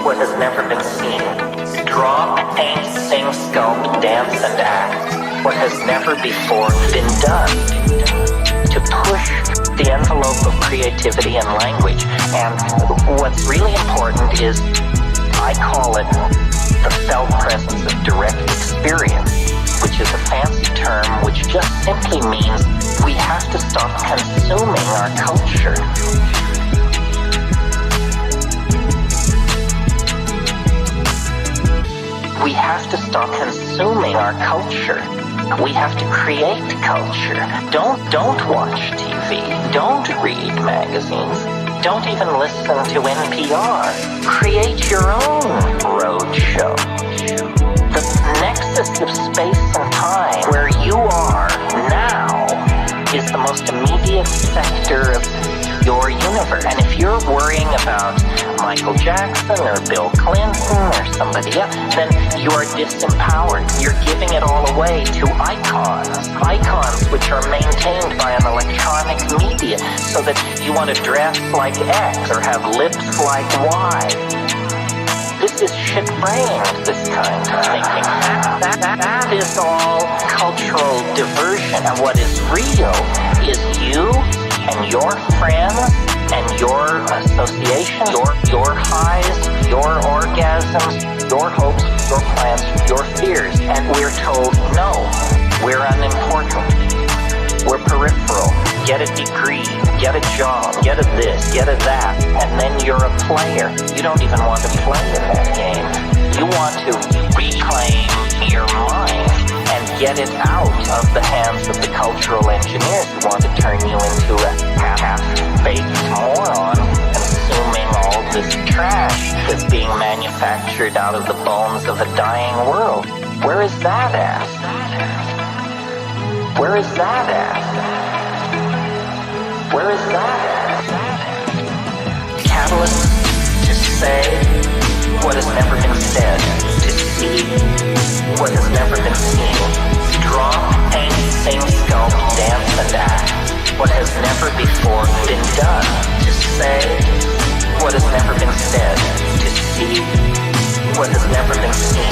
what has never been seen. Draw, paint, sing, sculpt, dance, and act what has never before been done. To push the envelope of creativity and language. And what's really important is, I call it the felt presence of direct experience, which is a fancy term which just simply means we have to stop consuming our culture. We have to stop consuming our culture. We have to create culture. Don't watch TV. Don't read magazines. Don't even listen to NPR. Create your own roadshow. The nexus of space and time, where you are now, is the most immediate sector of your universe. And if you're worrying about Michael Jackson or Bill Clinton or somebody else, then you are disempowered. You're giving it all away to icons. Icons which are maintained by an electronic media, so that you want to dress like X or have lips like Y. This is shit-brained, this kind of thinking. That is all cultural diversion. And what is real is you and your friends and your association, your highs, your orgasms, your hopes, your plans, your fears. And we're told, no, we're unimportant. We're peripheral. Get a degree, get a job, get a this, get a that, and then you're a player. You don't even want to play in that game. You want to reclaim your mind and get it out of the hands of the cultural engineers who want to turn you into a half-baked moron, consuming all this trash that's being manufactured out of the bones of a dying world. Where is that at? Where is that at? Where is that? Catalyst to say what has never been said, to see what has never been seen, draw, paint, sing, sculpt, dance, and act what has never before been done, to say what has never been said, to see what has never been seen,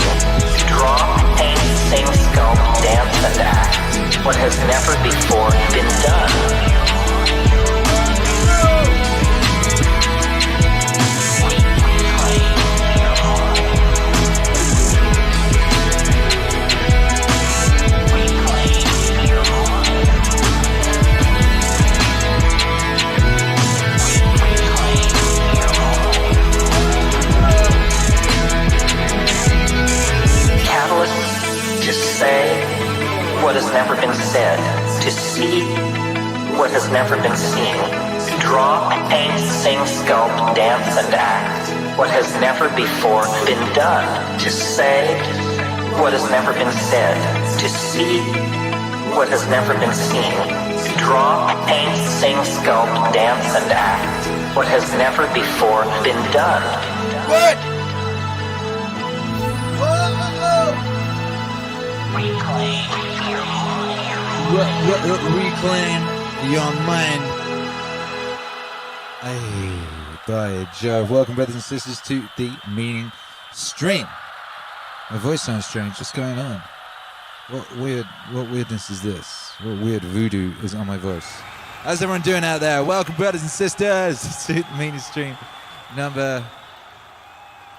draw, paint, sing, sculpt, dance, and act what has never before been done. What has never been said, to see what has never been seen, draw, paint, sing, sculpt, dance, and act what has never before been done, to say what has never been said, to see what has never been seen, draw, paint, sing, sculpt, dance, and act what has never before been done. What? Reclaim your mind. Hey, by Jove. Welcome, brothers and sisters, to the Meaning Stream. My voice sounds strange. What's going on? What weirdness is this? What weird voodoo is on my voice? How's everyone doing out there? Welcome, brothers and sisters, to the Meaning Stream number,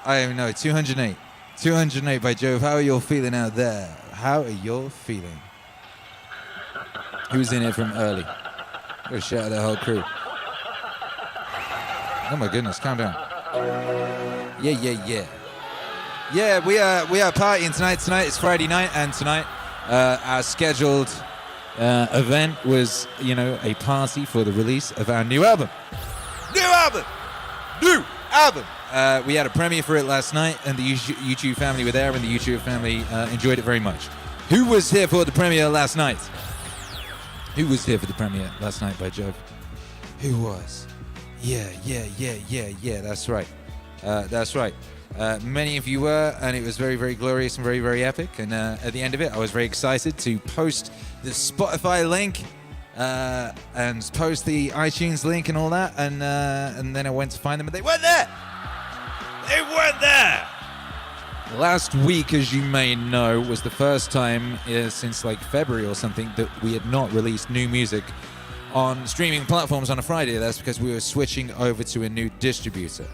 I don't even know, 208. 208, by Jove. How are you all feeling out there? How are you all feeling? Who's in here from early? Go shout out the whole crew. Oh my goodness, calm down. Yeah. Yeah, we are partying tonight. Tonight is Friday night, and tonight our scheduled event was, a party for the release of our new album. New album! We had a premiere for it last night, and the YouTube family were there, and the YouTube family enjoyed it very much. Who was here for the premiere last night? Who was here for the premiere last night, by Jove? Who was? Yeah, that's right. Many of you were, and it was very, very glorious and very, very epic. And at the end of it, I was very excited to post the Spotify link and post the iTunes link and all that. And then I went to find them, and they weren't there. They weren't there. Last week, as you may know, was the first time since like February or something that we had not released new music on streaming platforms on a Friday. That's because we were switching over to a new distributor.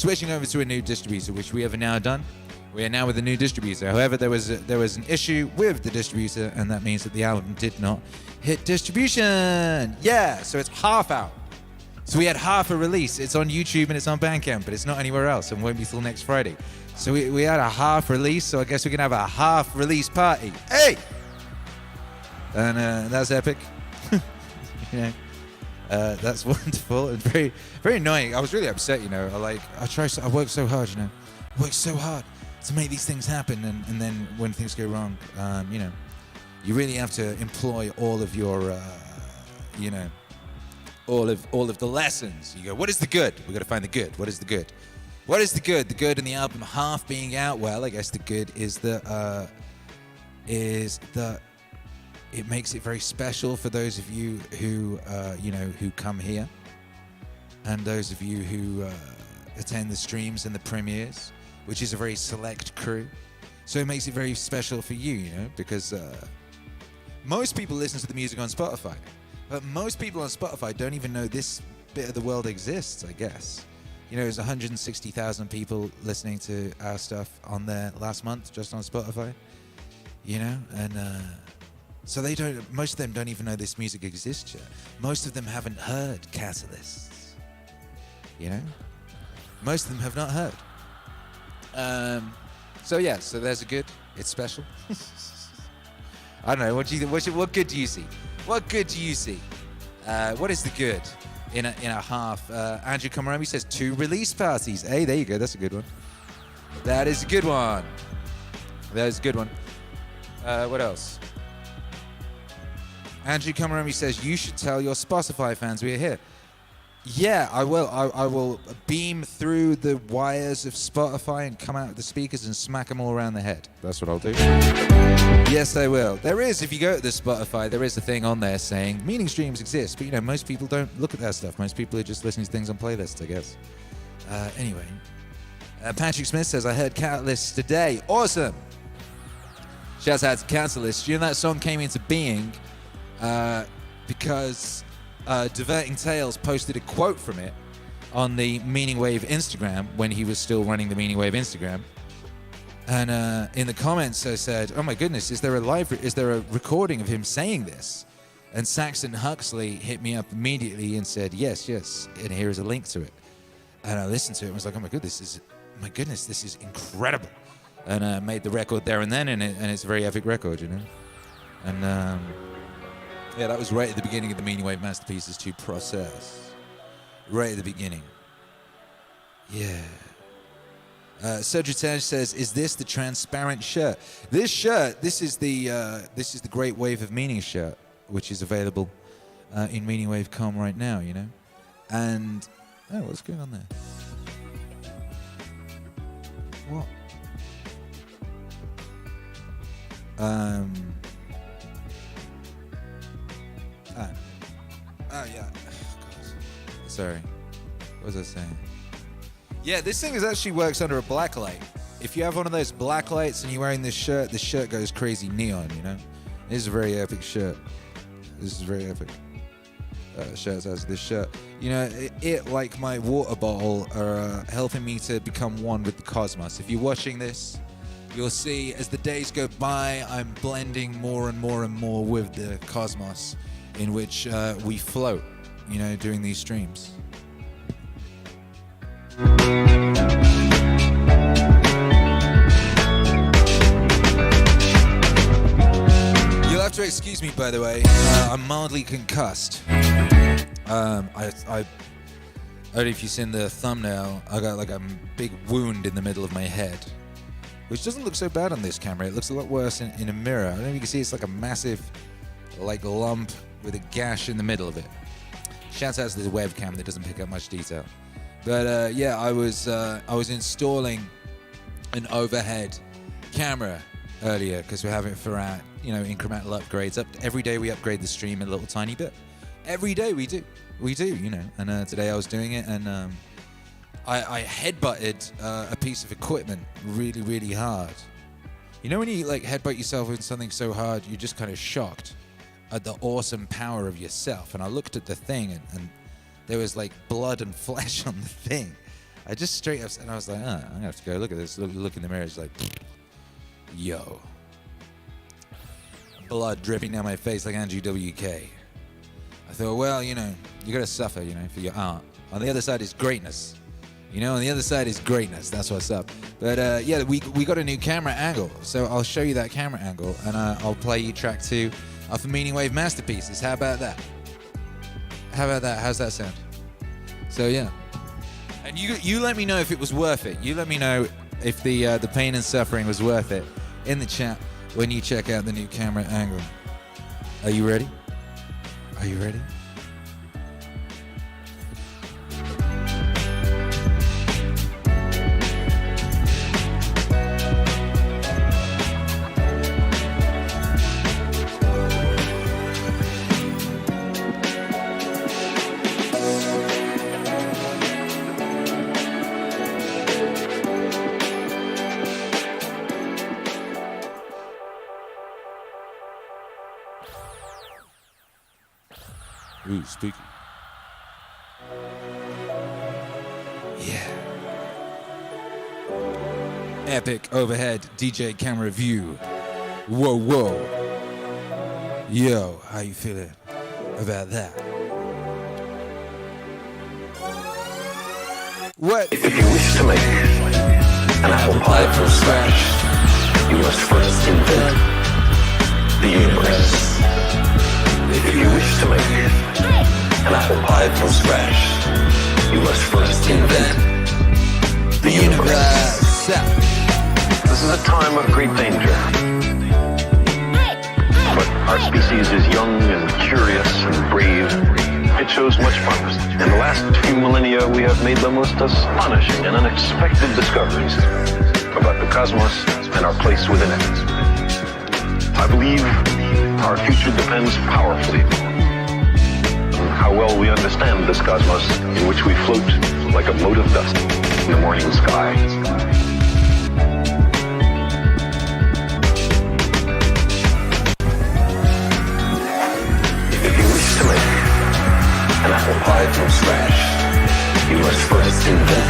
Which we have now done. We are now with a new distributor. However, there was an issue with the distributor, and that means that the album did not hit distribution. Yeah, so it's half out. So we had half a release. It's on YouTube and it's on Bandcamp, but it's not anywhere else and won't be till next Friday. So we had a half release, so I guess we can have a half release party. Hey! And that's epic. You know, that's wonderful and very, very annoying. I was really upset, you know. I work so hard, you know. I work so hard to make these things happen, and then when things go wrong, you know, you really have to employ all of your, you know, all of the lessons. You go, what is the good? We got to find the good. What is the good? What is the good? The good in the album half being out. Well, I guess the good is that it makes it very special for those of you who you know, who come here, and those of you who attend the streams and the premieres, which is a very select crew. So it makes it very special for you, you know, because most people listen to the music on Spotify, but most people on Spotify don't even know this bit of the world exists, I guess. You know, there's 160,000 people listening to our stuff on there last month, just on Spotify, you know, and so most of them don't even know this music exists yet. Most of them haven't heard Catalysts, you know, most of them have not heard. So yeah, so there's a good, it's special. I don't know, what do you think? What good do you see? What good do you see? What is the good in a half? Andrew Komarami says 2 release parties. Hey, there you go. That's a good one. That is a good one. That is a good one. What else? Andrew Komarami says you should tell your Spotify fans we are here. Yeah, I will. I will beam through the wires of Spotify and come out of the speakers and smack them all around the head. That's what I'll do. Yes, I will. There is, if you go to the Spotify, there is a thing on there saying meaning streams exist, but you know, most people don't look at that stuff. Most people are just listening to things on playlists, I guess. Anyway, Patrick Smith says, I heard Catalyst today. Awesome. Shouts out to Catalyst. You know, that song came into being because Diverting Tales posted a quote from it on the MEANINGWAVE Instagram when he was still running the MEANINGWAVE Instagram. And in the comments I said, oh my goodness, is there a recording of him saying this? And Saxon Huxley hit me up immediately and said, yes, and here is a link to it. And I listened to it and was like, oh my goodness, this is incredible. And made the record there and then, and it's a very epic record, you know? And yeah, that was right at the beginning of the MEANINGWAVE Masterpieces 2 process. Right at the beginning. Yeah. Cedric says, is this the transparent shirt? This is the Great Wave of Meaning shirt, which is available in MEANINGWAVE.com right now, you know? And, oh, what's going on there? What? Oh, yeah. God. Sorry. What was I saying? Yeah, this thing actually works under a black light. If you have one of those black lights and you're wearing this shirt goes crazy neon, you know? This is a very epic shirt. This is very epic. Shouts out to this shirt. You know, it like my water bottle, are helping me to become one with the cosmos. If you're watching this, you'll see as the days go by, I'm blending more and more and more with the cosmos in which we float, you know, during these streams. You'll have to excuse me, by the way. I'm mildly concussed. I don't know if you've seen the thumbnail. I got like a big wound in the middle of my head, which doesn't look so bad on this camera. It looks a lot worse in a mirror. I don't know if you can see. It's like a massive, like, lump with a gash in the middle of it. Shouts out to the webcam that doesn't pick up much detail. But yeah, I was installing an overhead camera earlier because we're having it for our, you know, incremental upgrades. Every day we upgrade the stream a little tiny bit. Every day we do, you know. And today I was doing it, and I headbutted a piece of equipment really, really hard. You know when you like headbutt yourself with something so hard, you're just kind of shocked at the awesome power of yourself. And I looked at the thing, and there was like blood and flesh on the thing. I just straight up, and I was like, I'm gonna have to go look at this. Look in the mirror, it's like, yo. Blood dripping down my face like Andrew WK. I thought, well, you know, you gotta suffer, you know, for your art. On the other side is greatness. You know, on the other side is greatness. That's what's up. But yeah, we got a new camera angle. So I'll show you that camera angle, and I'll play you track 2 off the MEANINGWAVE Masterpieces. How about that? How about that? How's that sound? So yeah. And you let me know if it was worth it. You let me know if the pain and suffering was worth it in the chat when you check out the new camera angle. Are you ready? Are you ready? Ooh, spooky. Yeah. Epic overhead DJ camera view. Whoa, whoa. Yo, how you feeling about that? What? If you wish to make an apple pie from scratch, you must first invent the universe. If you wish to make an apple pie from scratch, you must first invent the universe. This is a time of great danger. But our species is young and curious and brave. It shows much promise. In the last few millennia, we have made the most astonishing and unexpected discoveries about the cosmos and our place within it. I believe our future depends powerfully on how well we understand this cosmos in which we float like a mote of dust in the morning sky. If you wish to make an apple pie from scratch, you must first invent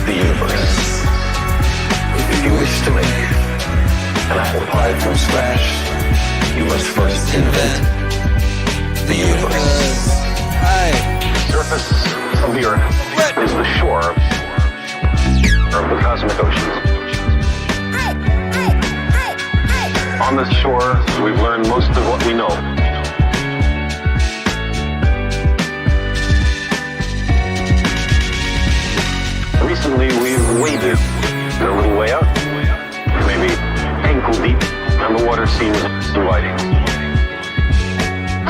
the universe. If you wish to make an apple pie from scratch, you must first invent the universe. The surface of the earth is the shore of the cosmic oceans. On this shore, we've learned most of what we know. Recently, we've waded a little way out, maybe ankle deep, and the water seems inviting.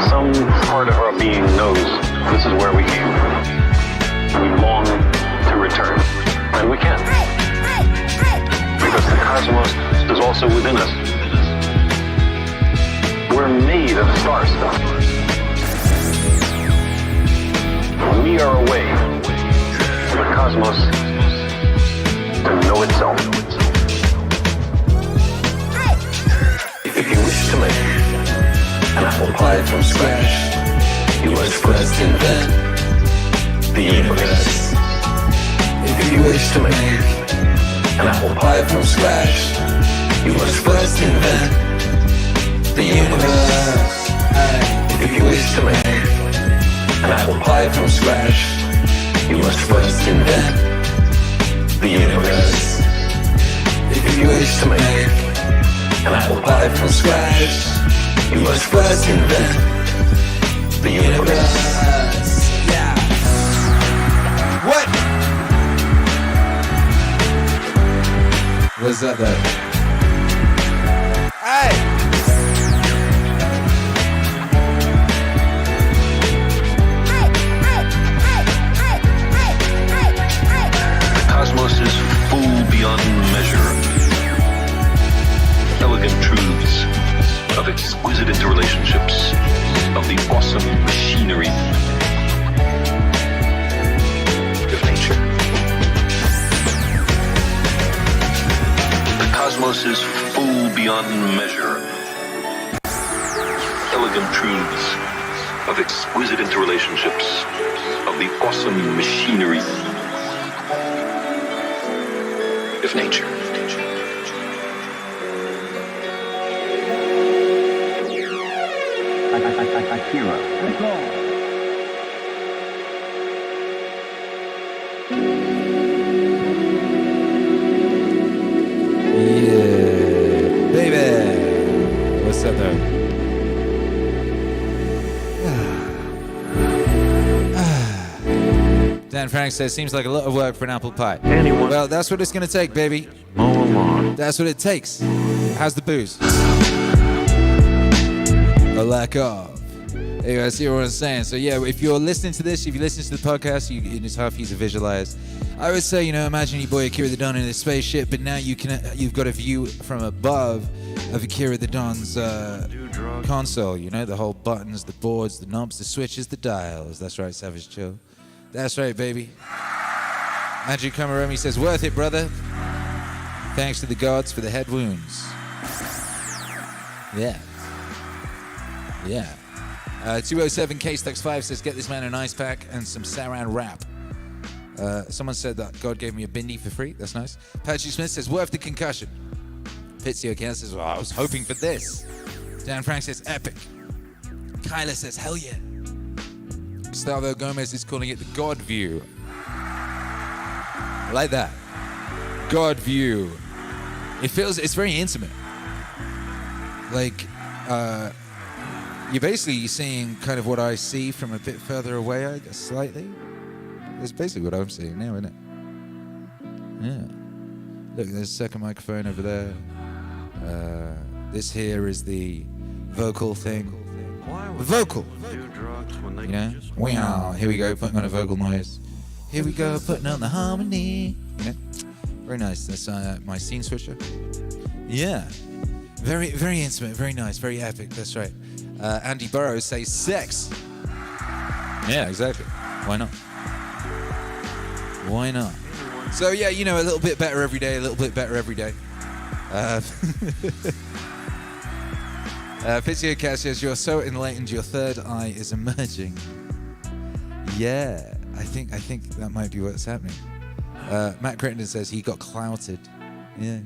Some part of our being knows this is where we came from. We long to return, and we can. Because the cosmos is also within us. We're made of star stuff. We are a way for the cosmos to know itself. If you wish to make an apple pie from scratch, you must first invent the universe. If you wish to make an apple pie from scratch, you must first invent the universe. If you wish to make an apple pie from scratch, you must first invent the universe. If you wish to make an apple pie from scratch, you must first invent the universe. Yeah. What? What's up, though? Hey! The cosmos is full beyond measure. Elegant truths of exquisite interrelationships, of the awesome machinery of nature. cosmos is full beyond measure. Elegant truths of exquisite interrelationships, of the awesome machinery of nature. Akira. Yeah, baby. What's up, though? Dan Frank says, seems like a lot of work for an apple pie. Anyone Well, that's what it's going to take, baby. mow a lawn. That's what it takes. How's the booze? A lack of. Anyway, I see what I'm saying. So yeah, if you're listening to this, if you listen to the podcast, it's hard for you to visualize. I would say, imagine your boy Akira the Don in a spaceship, but now you've got a view from above of Akira the Don's console. The whole buttons, the boards, the knobs, the switches, the dials. That's right, Savage Chill. That's right, baby. Andrew Kamaromi says, worth it, brother. Thanks to the gods for the head wounds. Yeah. 207 K-Stux5 says, get this man an ice pack and some Saran wrap. Someone said that God gave me a bindi for free. That's nice. Patrick Smith says, worth the concussion. Pizio Ken says, well, I was hoping for this. Dan Frank says, epic. Kyla says, hell yeah. Gustavo Gomez is calling it the God view. I like that. God view. It's very intimate. Like, you're basically seeing kind of what I see from a bit further away, I guess, slightly. That's basically what I'm seeing now, isn't it? Yeah. Look, there's a second microphone over there. This here is the vocal thing. Vocal! Wow, here we go, putting on a vocal noise. Here we go, putting on the harmony. Very nice. That's my scene switcher. Yeah. Very, very intimate, very nice, very epic. That's right. Andy Burrows says sex. Yeah, exactly. Why not? Why not? So yeah, a little bit better every day, a little bit better every day. Fizio Cash says, you're so enlightened, your third eye is emerging. Yeah, I think that might be what's happening. Matt Crittenden says he got clouted. Yeah,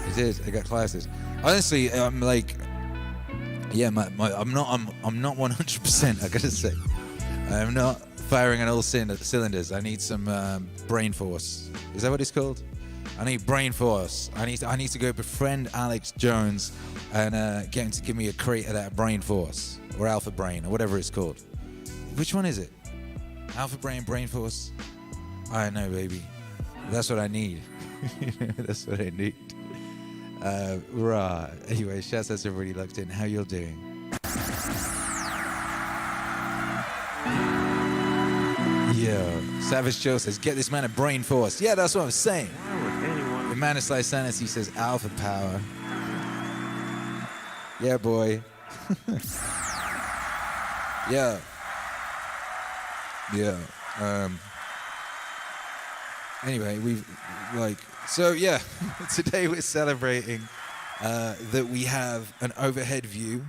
he did. I got clouted. Honestly, I'm like, yeah, I'm not 100%. I gotta say, I'm not firing on all cylinders. I need some brain force. Is that what it's called? I need brain force. I need to go befriend Alex Jones and get him to give me a crate of that brain force or alpha brain or whatever it's called. Which one is it? Alpha brain, brain force? I don't know, baby. That's what I need. That's what I need. Right. Anyway, shouts out to everybody locked in. How you all doing? Yeah. Savage Joe says, get this man a brain force. Yeah, that's what I'm saying. The man of Sly Sanity says, alpha power. Yeah, boy. Yeah. Anyway, today we're celebrating that we have an overhead view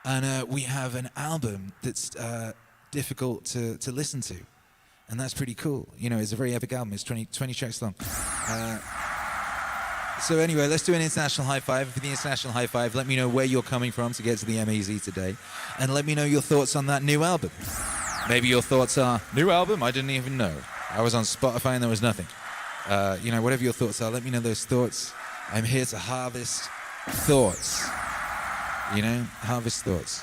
and we have an album that's difficult to listen to. And that's pretty cool. It's a very epic album. It's 20 tracks long. So anyway, let's do an international high five. For the international high five, let me know where you're coming from to get to the MEZ today. And let me know your thoughts on that new album. Maybe your thoughts are, new album? I didn't even know. I was on Spotify and there was nothing. Whatever your thoughts are, let me know those thoughts. I'm here to harvest thoughts. Harvest thoughts.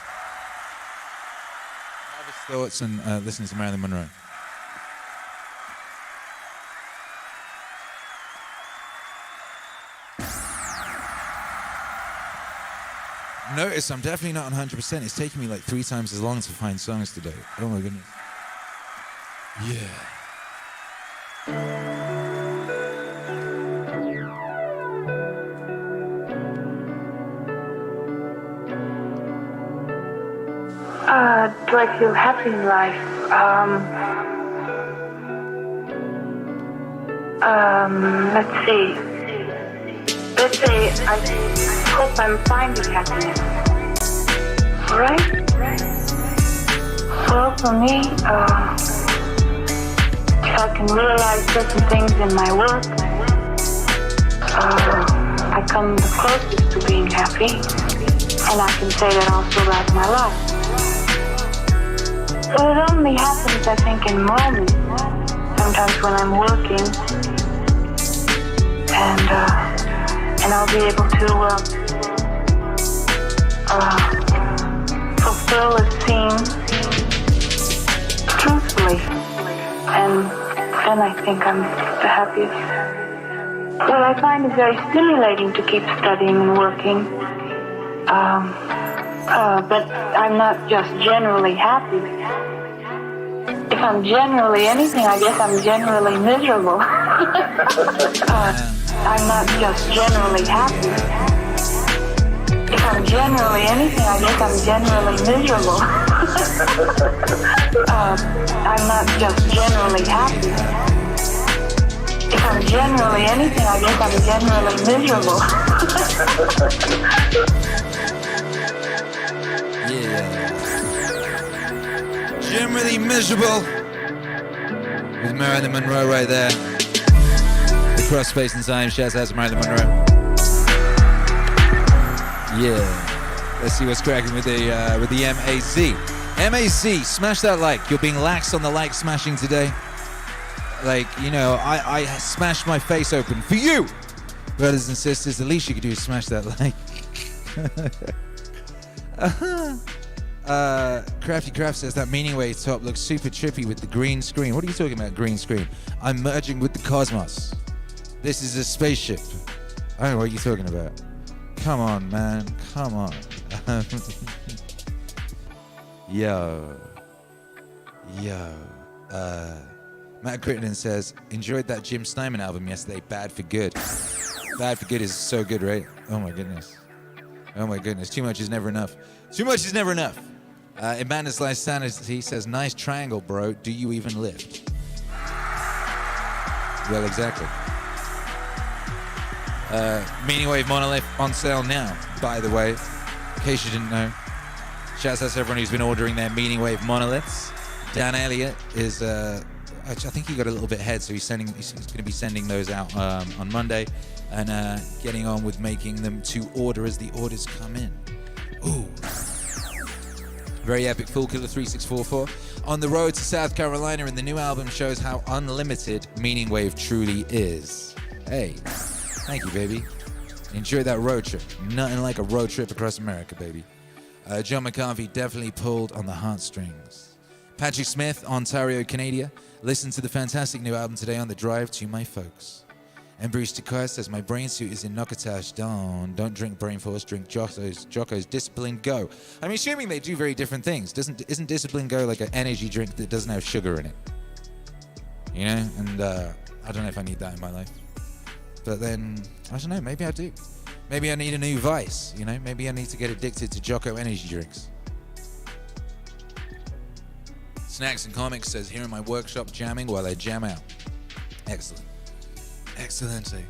Harvest thoughts and listen to Marilyn Monroe. Notice I'm definitely not 100%. It's taking me like 3 times as long to find songs today. Oh my goodness. Yeah. Do I feel happy in life? Let's see. let's say I hope I'm finding happiness. Right? Well, for me, if I can realize certain things in my work, I come the closest to being happy, and I can say that also about my life. So it only happens, I think, in moments. Sometimes when I'm working, and I'll be able to fulfill a scene truthfully, and then I think I'm the happiest. What I find is very stimulating to keep studying and working, but I'm not just generally happy. If I'm generally anything, I guess I'm generally miserable. I'm not just generally happy. If I'm generally anything, I guess I'm generally miserable. I'm not just generally happy. If I'm generally anything, I guess I'm generally miserable. Yeah. Generally miserable. With Marilyn Monroe right there. Across space and time, shouts out to Marilyn Monroe. Yeah. Let's see what's cracking with the MAC. MAC, smash that like. You're being lax on the like smashing today. Like, you know, I smashed my face open for you, brothers and sisters. The least you could do is smash that like. Crafty Craft says that MEANINGWAVE top looks super trippy with the green screen. What are you talking about, green screen? I'm merging with the cosmos. This is a spaceship. I don't know what you're talking about. Come on, man. Come on. Yo. Matt Crittenden says, enjoyed that Jim Steinman album yesterday, Bad for Good. Bad for Good is so good, right? Oh my goodness. Too much is never enough. Emmanuel Slice Sanders, he says, nice triangle, bro. Do you even lift? Well, exactly. MEANINGWAVE monolith on sale now, by the way, in case you didn't know. Shouts out to everyone who's been ordering their MEANINGWAVE monoliths. Dan Elliott is, I think he got a little bit ahead, so he's going to be sending those out on Monday and getting on with making them to order as the orders come in. Ooh. Very epic. Full Killer 3644. On the road to South Carolina, and the new album shows how unlimited MEANINGWAVE truly is. Hey, thank you, baby. Enjoy that road trip. Nothing like a road trip across America, baby. John McCarthy definitely pulled on the heartstrings. Patrick Smith, Ontario, Canada. Listen to the fantastic new album today on the drive to my folks. And Bruce Takar says, my brain suit is in Nokatash. Don't drink Brain Force, drink Jocko's Discipline Go. I'm assuming they do very different things. Isn't Discipline Go like an energy drink that doesn't have sugar in it? You know? And I don't know if I need that in my life. But then, I don't know, maybe I do. Maybe I need a new vice, you know? Maybe I need to get addicted to Jocko energy drinks. Snacks and Comics says, here in my workshop jamming while I jam out. Excellent. Excellency.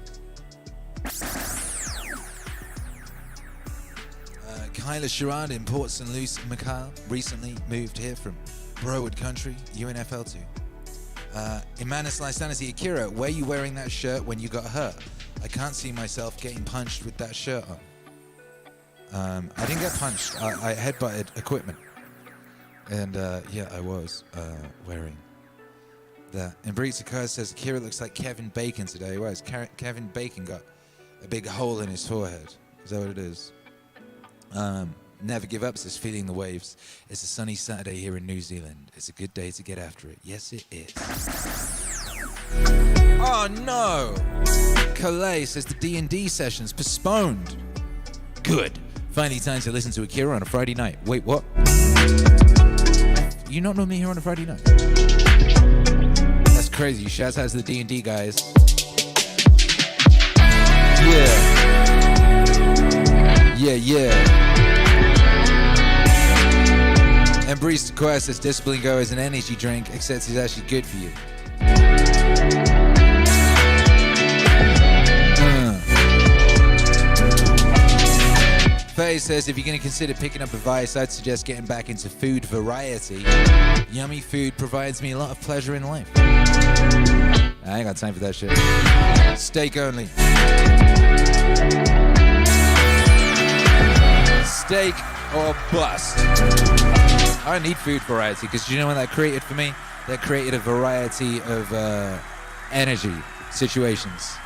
Kyla Sherrod in Port St. Lucie, Macau, recently moved here from Browood Country, UNFL2. Emmanuel Lysanity, Akira, where are you wearing that shirt when you got hurt? I can't see myself getting punched with that shirt on. I didn't get punched. I headbutted equipment. And yeah, I was wearing that. And Breeze Occurs says Akira looks like Kevin Bacon today. Whereas Kevin Bacon got a big hole in his forehead. Is that what it is? Never give up says feeling the waves. It's a sunny Saturday here in New Zealand. It's a good day to get after it. Yes, it is. Oh no! Calais says the D&D session's postponed. Good. Finally time to listen to Akira on a Friday night. Wait, what? You not normally here on a Friday night? That's crazy. Shouts out to the D&D guys. Yeah. And Breeze Quest says Discipline Go is an energy drink, except it's actually good for you. says, if you're going to consider picking up a vice, I'd suggest getting back into food variety. Yummy food provides me a lot of pleasure in life. I ain't got time for that shit. Steak only. Steak or bust. I need food variety because you know what that created for me? That created a variety of energy situations.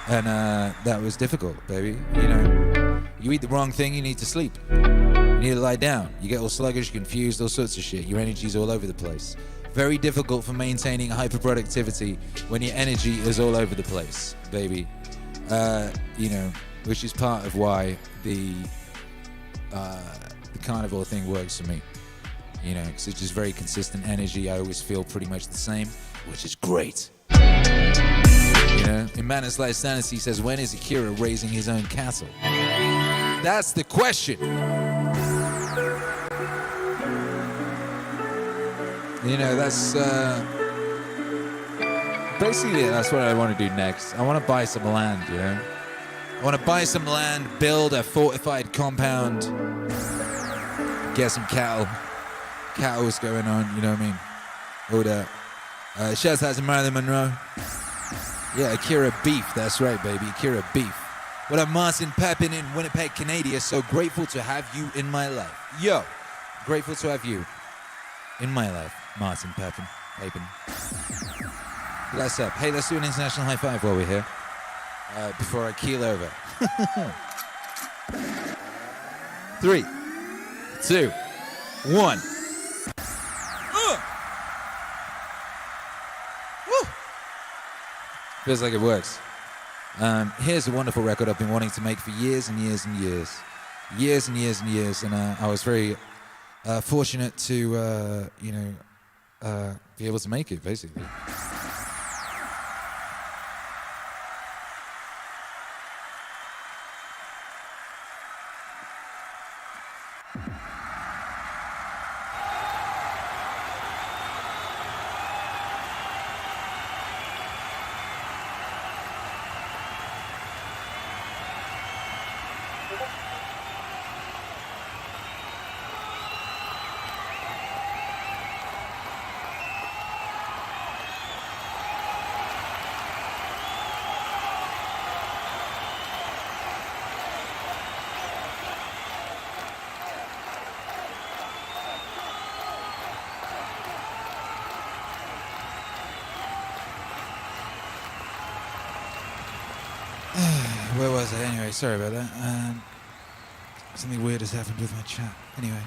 And that was difficult, baby. You know, you eat the wrong thing, you need to sleep. You need to lie down. You get all sluggish, confused, all sorts of shit. Your energy's all over the place. Very difficult for maintaining hyperproductivity when your energy is all over the place, baby. You know, which is part of why the carnivore thing works for me. You know, because it's just very consistent energy. I always feel pretty much the same, which is great. You know, in Madness Lies Sanity says, when is Akira raising his own cattle? That's the question. You know, that's basically that's what I want to do next. I want to buy some land, you know. I want to buy some land, build a fortified compound, get some cattle. Cattle's going on, you know what I mean? All that. Shouts out to Marilyn Monroe. Yeah, Akira beef, that's right, baby. Akira beef. What up, Martin Pepin in Winnipeg, Canada? So grateful to have you in my life. Yo, grateful to have you in my life, Martin Pepin. Bless up. Hey, let's do an international high five while we're here. Before I keel over. 3, 2, 1. Feels like it works. Here's a wonderful record I've been wanting to make for years and years and years. Years and years and years. And I was very fortunate to, you know, be able to make it, basically. Where was I? Anyway, sorry about that. Something weird has happened with my chat. Anyway.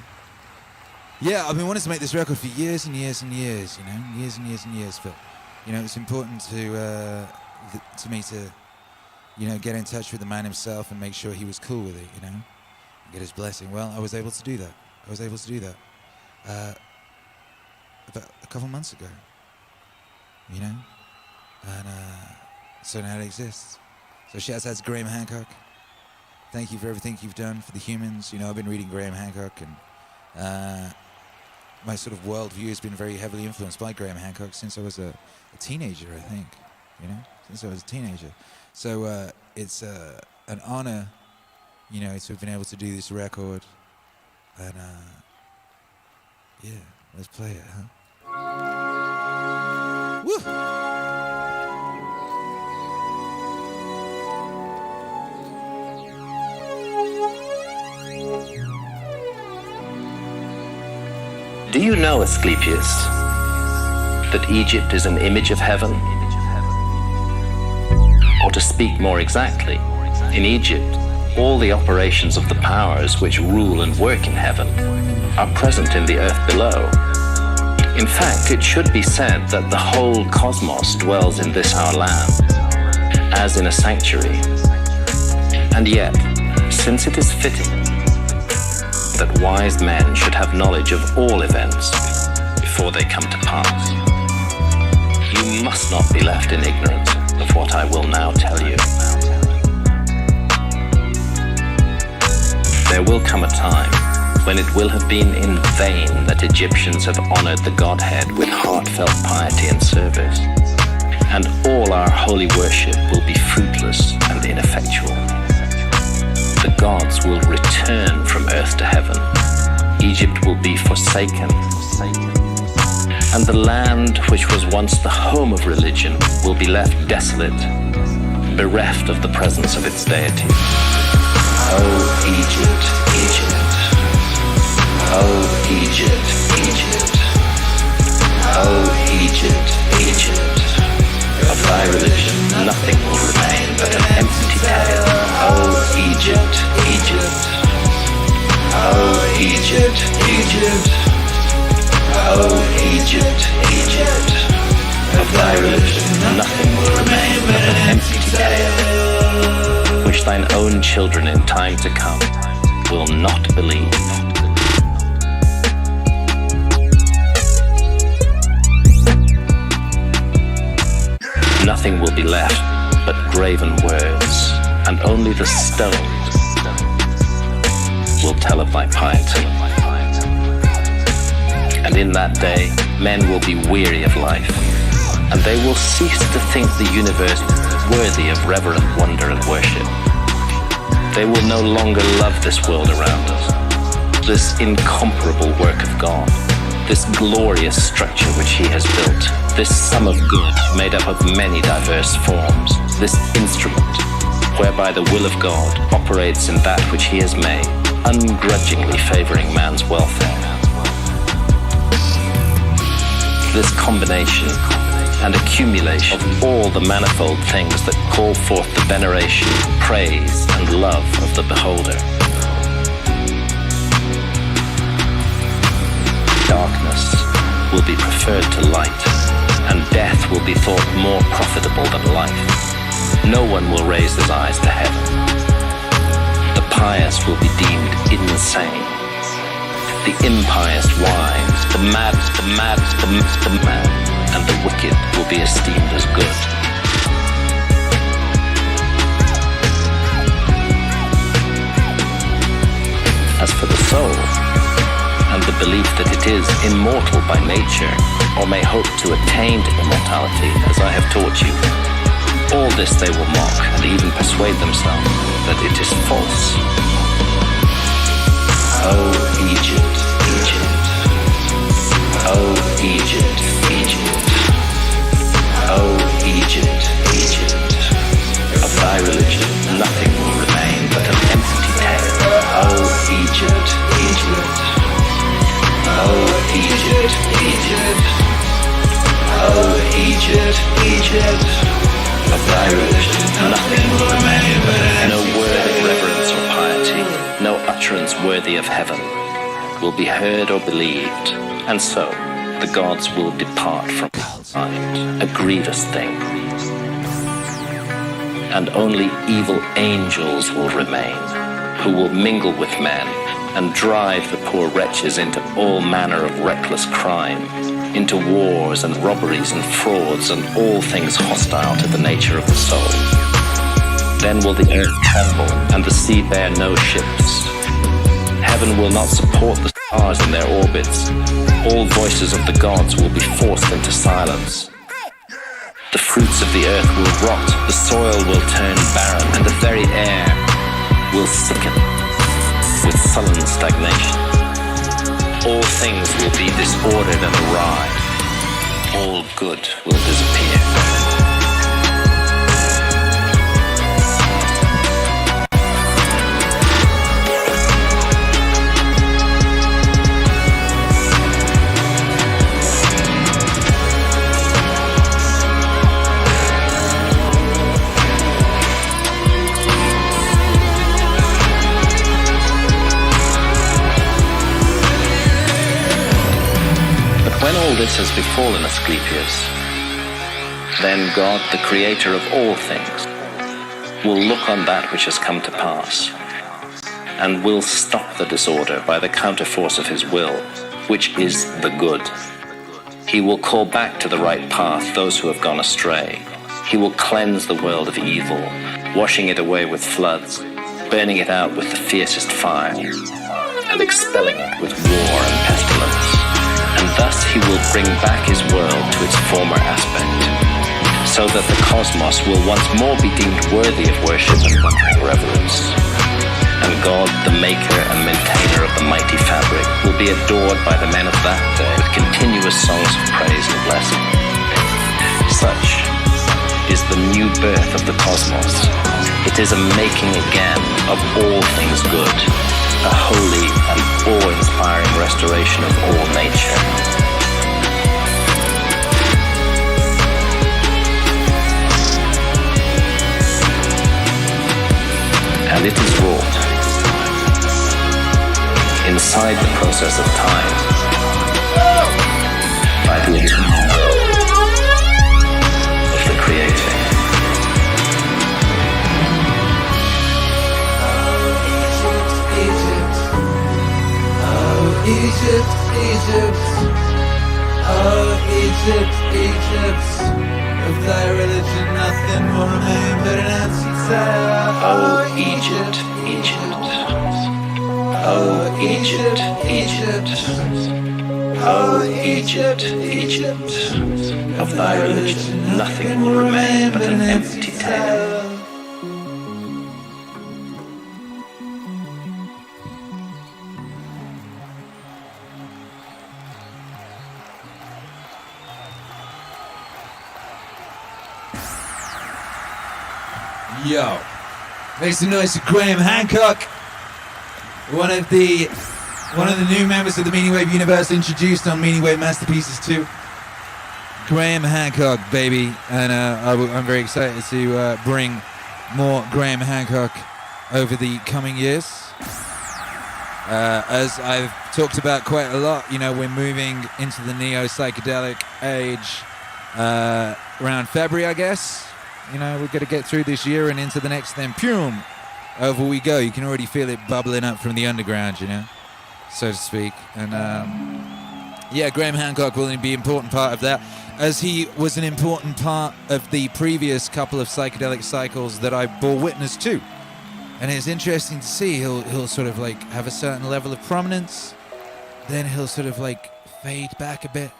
Yeah, I've been wanting to make this record for years and years and years, you know? Years and years and years. But, you know, it's important to me to, you know, get in touch with the man himself and make sure he was cool with it, you know? And get his blessing. Well, I was able to do that. About a couple months ago. You know? And so now it exists. So shouts out to Graham Hancock. Thank you for everything you've done for the humans. You know, I've been reading Graham Hancock, and my sort of worldview has been very heavily influenced by Graham Hancock since I was a teenager, I think. You know, since I was a teenager. So it's an honor, you know, to have been able to do this record. And yeah, let's play it, huh? Woo! Do you know, Asclepius, that Egypt is an image of heaven? Or to speak more exactly, in Egypt, all the operations of the powers which rule and work in heaven are present in the earth below. In fact, it should be said that the whole cosmos dwells in this our land, as in a sanctuary. And yet, since it is fitting that wise men should have knowledge of all events before they come to pass, you must not be left in ignorance of what I will now tell you. There will come a time when it will have been in vain that Egyptians have honored the Godhead with heartfelt piety and service, and all our holy worship will be fruitless and ineffectual. The gods will return from earth to heaven. Egypt will be forsaken, and the land which was once the home of religion will be left desolate, bereft of the presence of its deity. Oh, Egypt, Egypt. Oh, Egypt, Egypt. Oh, Egypt, Egypt. Of thy religion nothing will remain but an empty tale. Oh, Egypt, Egypt. Oh, Egypt, Egypt. Oh, Egypt, Egypt. Of thy religion nothing will remain but an empty tale, which thine own children in time to come will not believe. Nothing will be left but graven words, and only the stones will tell of thy piety. And in that day, men will be weary of life, and they will cease to think the universe worthy of reverent wonder and worship. They will no longer love this world around us, this incomparable work of God, this glorious structure which he has built, this sum of good made up of many diverse forms, this instrument whereby the will of God operates in that which he has made, ungrudgingly favoring man's welfare. This combination and accumulation of all the manifold things that call forth the veneration, praise, and love of the beholder. Darkness will be preferred to light, and death will be thought more profitable than life. No one will raise his eyes to heaven. The pious will be deemed insane. The impious wise, the mad, and the wicked will be esteemed as good. As for the soul, and the belief that it is immortal by nature, or may hope to attain to immortality, as I have taught you, all this they will mock and even persuade themselves that it is false. Oh, Egypt, Egypt. Oh, Egypt, Egypt. Oh, Egypt, Egypt. Of thy religion nothing will remain but an empty tale. Oh, Egypt, Egypt. Oh, Egypt, Egypt. Oh, Egypt, Egypt. Of thy religion nothing will remain but no word of reverence or piety, no utterance worthy of heaven will be heard or believed, and so the gods will depart from mankind, a grievous thing. And only evil angels will remain, who will mingle with men and drive the poor wretches into all manner of reckless crime, into wars and robberies and frauds and all things hostile to the nature of the soul. Then will the earth tremble and the sea bear no ships. Heaven will not support the stars in their orbits. All voices of the gods will be forced into silence. The fruits of the earth will rot, the soil will turn barren, and the very air will sicken with sullen stagnation. All things will be disordered and awry. All good will disappear. When all this has befallen Asclepius, then God, the creator of all things, will look on that which has come to pass, and will stop the disorder by the counterforce of his will, which is the good. He will call back to the right path those who have gone astray. He will cleanse the world of evil, washing it away with floods, burning it out with the fiercest fire, and expelling it with war and pestilence. And thus he will bring back his world to its former aspect, so that the cosmos will once more be deemed worthy of worship and wondering reverence. and God, the maker and maintainer of the mighty fabric, will be adored by the men of that day with continuous songs of praise and blessing. Such is the new birth of the cosmos. It is a making again of all things good, a holy and awe-inspiring restoration of all nature. And it is wrought inside the process of time by the eternal will of the Creator. Egypt, Egypt, oh Egypt, Egypt, of thy religion nothing will remain but an empty tale. Oh Egypt, Egypt, oh Egypt, Egypt, oh Egypt, Egypt, of thy religion nothing will remain but an empty tale. Yo, make some noise for Graham Hancock, one of the new members of the MEANINGWAVE universe introduced on MEANINGWAVE Masterpieces 2. Graham Hancock, baby, and I'm very excited to bring more Graham Hancock over the coming years. As I've talked about quite a lot, you know, we're moving into the neo-psychedelic age around February, I guess. You know, we've got to get through this year and into the next, then boom, over we go. You can already feel it bubbling up from the underground, you know, so to speak. And yeah, Graham Hancock will be an important part of that, as he was an important part of the previous couple of psychedelic cycles that I bore witness to. And it's interesting to see, he'll sort of like have a certain level of prominence, then he'll sort of like fade back a bit,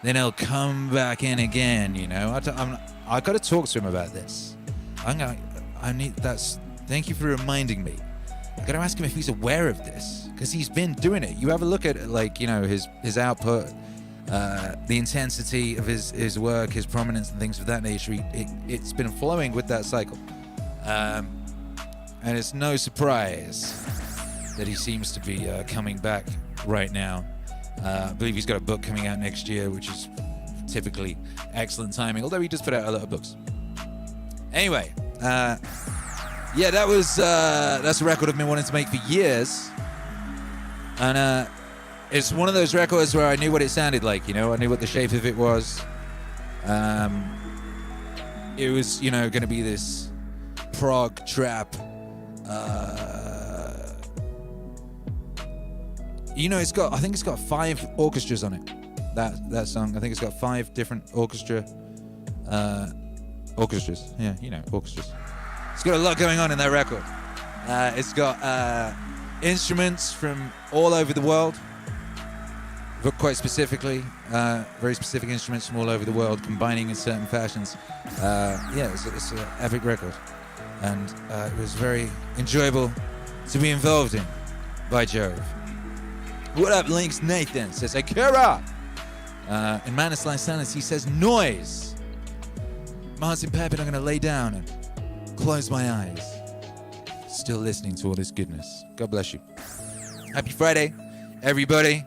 then he'll come back in again, you know. I got to talk to him about this. Thank you for reminding me. I got to ask him if he's aware of this, because he's been doing it. You have a look at, like, you know, his output, the intensity of his work, his prominence and things of that nature. It's been flowing with that cycle. And it's no surprise that he seems to be coming back right now. I believe he's got a book coming out next year, which is typically excellent timing, although he just put out a lot of books. Anyway, yeah, that's a record I've been wanting to make for years. And it's one of those records where I knew what it sounded like, you know, I knew what the shape of it was. It was, you know, going to be this prog trap. You know, I think it's got 5 orchestras on it. That song, I think it's got 5 different orchestras. Yeah, you know, orchestras. It's got a lot going on in that record. It's got instruments from all over the world, but quite specifically, very specific instruments from all over the world, combining in certain fashions. Yeah, it's an epic record, and it was very enjoyable to be involved in, by Jove. What up, Links Nathan says Akira. In Manus Line Silence, he says noise. Martin Pepin, I'm going to lay down and close my eyes. Still listening to all this goodness. God bless you. Happy Friday, everybody.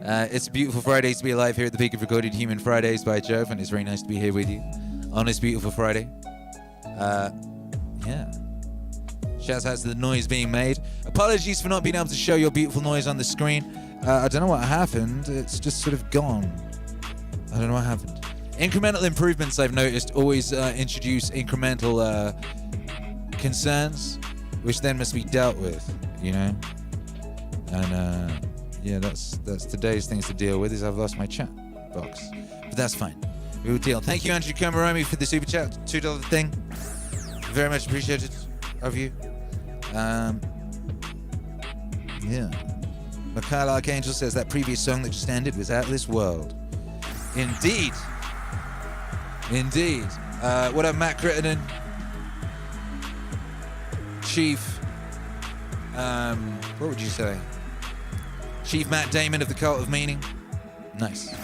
It's a beautiful Friday to be alive here at the peak of recorded Human Fridays by Jove, and it's very nice to be here with you on this beautiful Friday. Yeah. Shouts out to the noise being made. Apologies for not being able to show your beautiful noise on the screen. I don't know what happened. It's just sort of gone. I don't know what happened. Incremental improvements, I've noticed, always introduce incremental concerns, which then must be dealt with, you know? And yeah, that's today's things to deal with, is I've lost my chat box. But that's fine. We will deal. Thank you, Andrew Kamaromi, for the super chat, $2 thing. Very much appreciated of you. Yeah. Mikhail Archangel says that previous song that just ended was Out of This World. Indeed. Indeed. What up, Matt Crittenden? Chief What would you say? Chief Matt Damon of the Cult of Meaning? Nice.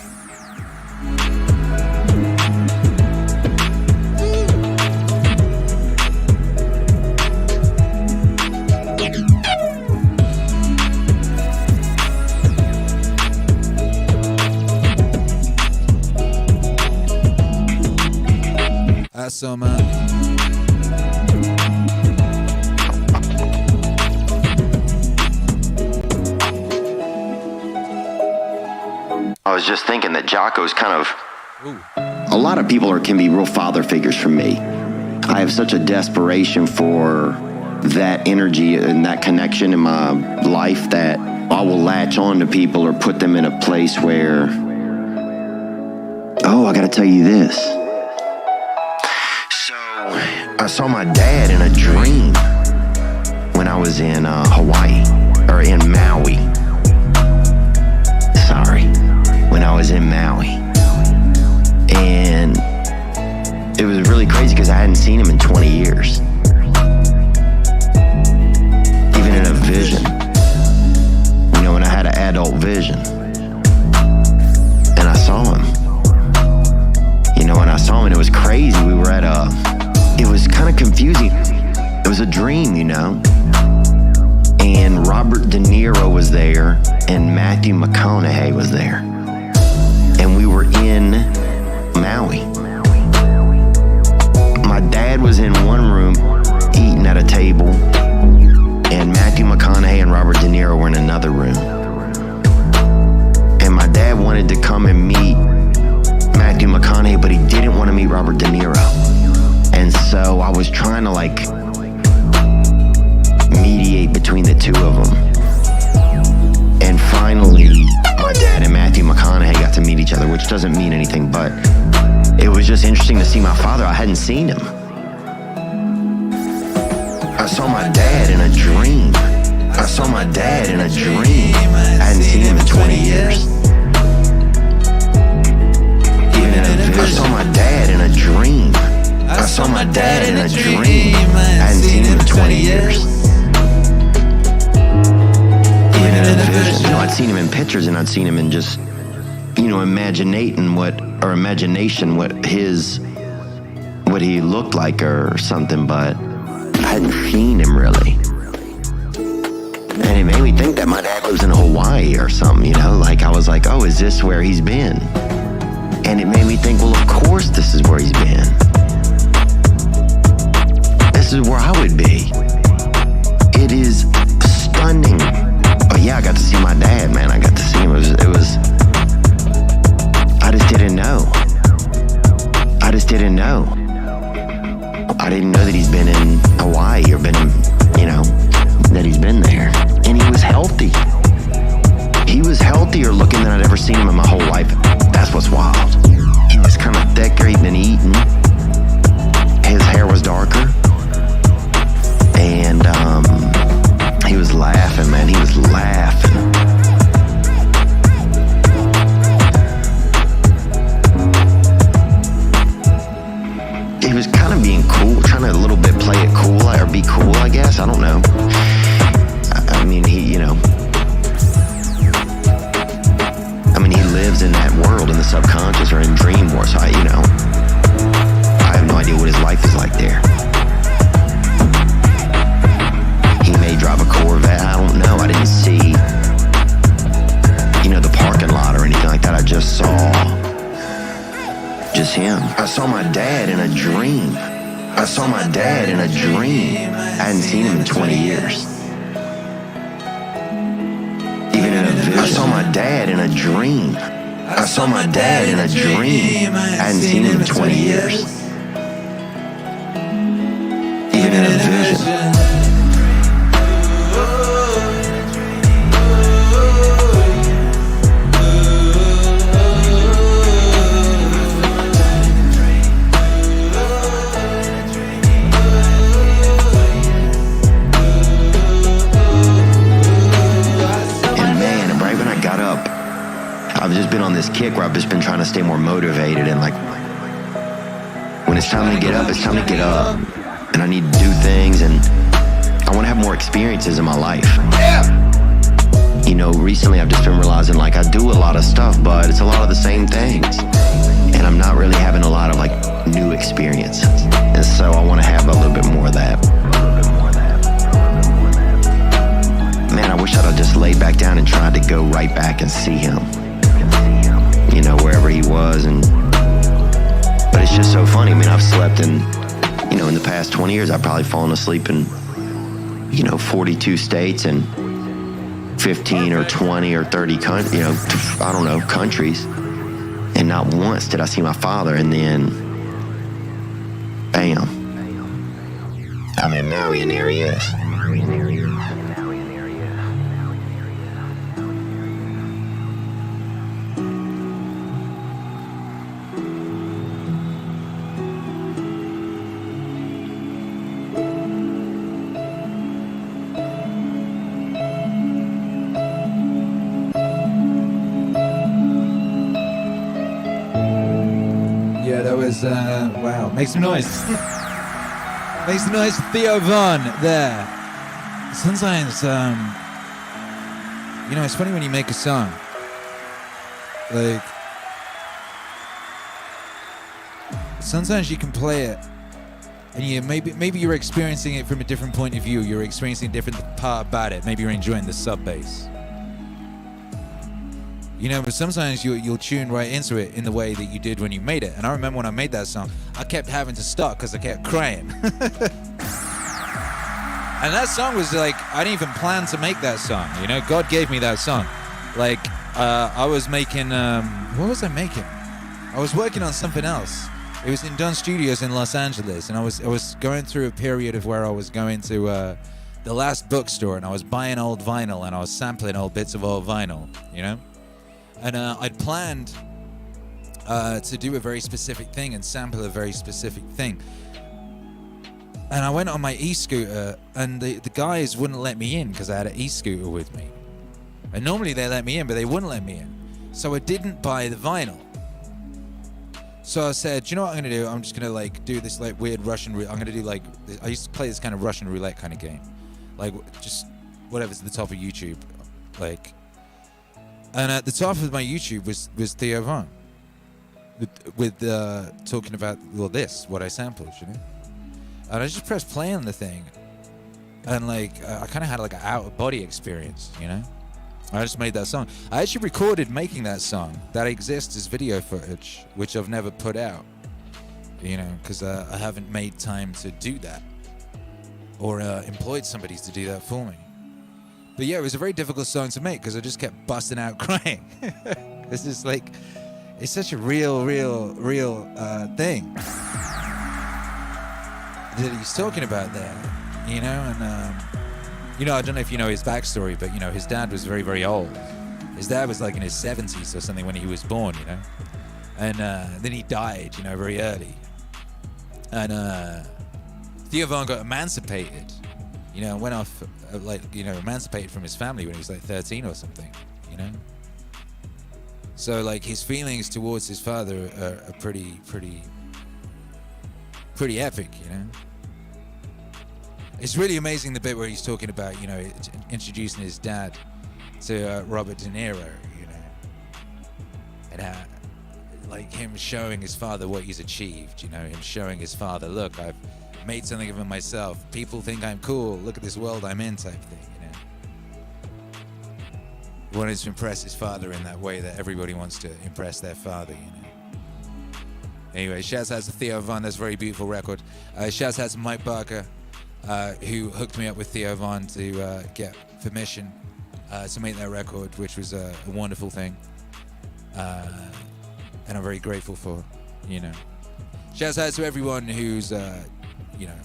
Asoma. I was just thinking that Jocko's kind of... Ooh. A lot of people can be real father figures for me. I have such a desperation for that energy and that connection in my life that I will latch on to people or put them in a place where, oh, I gotta tell you this. So, I saw my dad in a dream when I was in Hawaii, or in Maui. Sorry. When I was in Maui. And it was really crazy because I hadn't seen him in 20 years. Even in a vision. You know, when I had an adult vision. And I saw him. You know, when I saw him, and it was crazy. We were at it was kind of confusing. It was a dream, you know. And Robert De Niro was there, and Matthew McConaughey was there. And we were in Maui. My dad was in one room eating at a table, and Matthew McConaughey and Robert De Niro were in another room. And my dad wanted to come and meet Matthew McConaughey, but he didn't want to meet Robert De Niro. And so I was trying to mediate between the two of them. And finally, my dad and Matthew McConaughey got to meet each other, which doesn't mean anything, but it was just interesting to see my father. I hadn't seen him. I saw my dad in a dream. I saw my dad in a dream. I hadn't seen him in 20 years. Even in a vision. I saw my dad in a dream. I saw my dad in a dream. I hadn't seen him in 20 years. Even in a vision. You know, I'd seen him in pictures, and I'd seen him in just, you know, imagination what he looked like or something, but I hadn't seen him really. And it made me think that my dad lives in Hawaii or something, you know, I was like, oh, is this where he's been? And it made me think, well, of course this is where he's been. This is where I would be. It is stunning. But yeah, I got to see my dad, man. I got to see him. It was I just didn't know. I didn't know that he's been in Hawaii or been in, you know, that he's been there. And he was healthy. He was healthier looking than I'd ever seen him in my whole life. That's what's wild. He was kind of thicker, he'd been eating. His hair was darker. And he was laughing, man. He was laughing. He was kind of being cool, trying to a little bit play it cool or be cool, I guess. I don't know. I mean, he lives in that world, in the subconscious or in dream world. So I have no idea what his life is like there. He may drive a Corvette. I don't know. I didn't see, the parking lot or anything like that. I just saw just him. I saw my dad in a dream. I hadn't seen him in 20 years. Even in a vision. I saw my dad in a dream. I hadn't seen him in 20 years. Even in a vision. I've just been on this kick where I've just been trying to stay more motivated, and when it's time to get up, it's time to get up. And I need to do things, and I want to have more experiences in my life. You know, recently I've just been realizing like I do a lot of stuff, but it's a lot of the same things. And I'm not really having a lot of like new experiences. And so I want to have a little bit more of that. Man, I wish I'd have just laid back down and tried to go right back and see him. You know, wherever he was. But it's just so funny. I mean, I've slept in, you know, in the past 20 years, I've probably fallen asleep in, you know, 42 states and 15 or 20 or 30, you know, I don't know, countries. And not once did I see my father. And then, bam, I'm in Maui and there he is. Wow, make some noise. Make some noise for Theo Von there. Sometimes, you know, it's funny when you make a song. Like, sometimes you can play it, and you maybe you're experiencing it from a different point of view. You're experiencing a different part about it. Maybe you're enjoying the sub bass. You know, but sometimes you'll tune right into it in the way that you did when you made it. And I remember when I made that song, I kept having to stop because I kept crying. And that song was like, I didn't even plan to make that song. You know, God gave me that song. Like, I was making, what was I making? I was working on something else. It was in Dunn Studios in Los Angeles. And I was going through a period of where I was going to the last bookstore and I was buying old vinyl and I was sampling old bits of old vinyl, you know? And I'd planned to do a very specific thing and sample a very specific thing. And I went on my e-scooter and the guys wouldn't let me in because I had an e-scooter with me. And normally they let me in, but they wouldn't let me in. So I didn't buy the vinyl. So I said, you know what I'm going to do? I'm just going to like do this like weird Russian roulette. I'm going to do like, I used to play this kind of Russian roulette kind of game. Like just whatever's at the top of YouTube. Like, and at the top of my YouTube was Theo Von with talking about, well, what I sampled, you know? And I just pressed play on the thing. And like, I kind of had like an out-of-body experience, you know? I just made that song. I actually recorded making that song. That exists as video footage, which I've never put out, you know, because I haven't made time to do that or employed somebody to do that for me. But yeah, it was a very difficult song to make because I just kept busting out crying. It's just like, it's such a real thing that he's talking about there, you know? And, you know, I don't know if you know his backstory, but, you know, his dad was very, very old. His dad was like in his 70s or something when he was born, you know? And then he died, you know, very early. And Theo Von got emancipated, you know, went off, like, you know, emancipated from his family when he was like 13 or something, you know? So, like, his feelings towards his father are pretty epic, you know? It's really amazing the bit where he's talking about, you know, introducing his dad to Robert De Niro, you know, and how, like, him showing his father what he's achieved, you know, him showing his father, look, I've made something of him myself. People think I'm cool. Look at this world I'm in, type thing, you know. He wanted to impress his father in that way that everybody wants to impress their father, you know. Anyway, shouts out to Theo Von. That's a very beautiful record. Shouts out to Mike Barker, who hooked me up with Theo Von to get permission to make that record, which was a wonderful thing. And I'm very grateful for, you know. Shouts out to everyone who's, you know,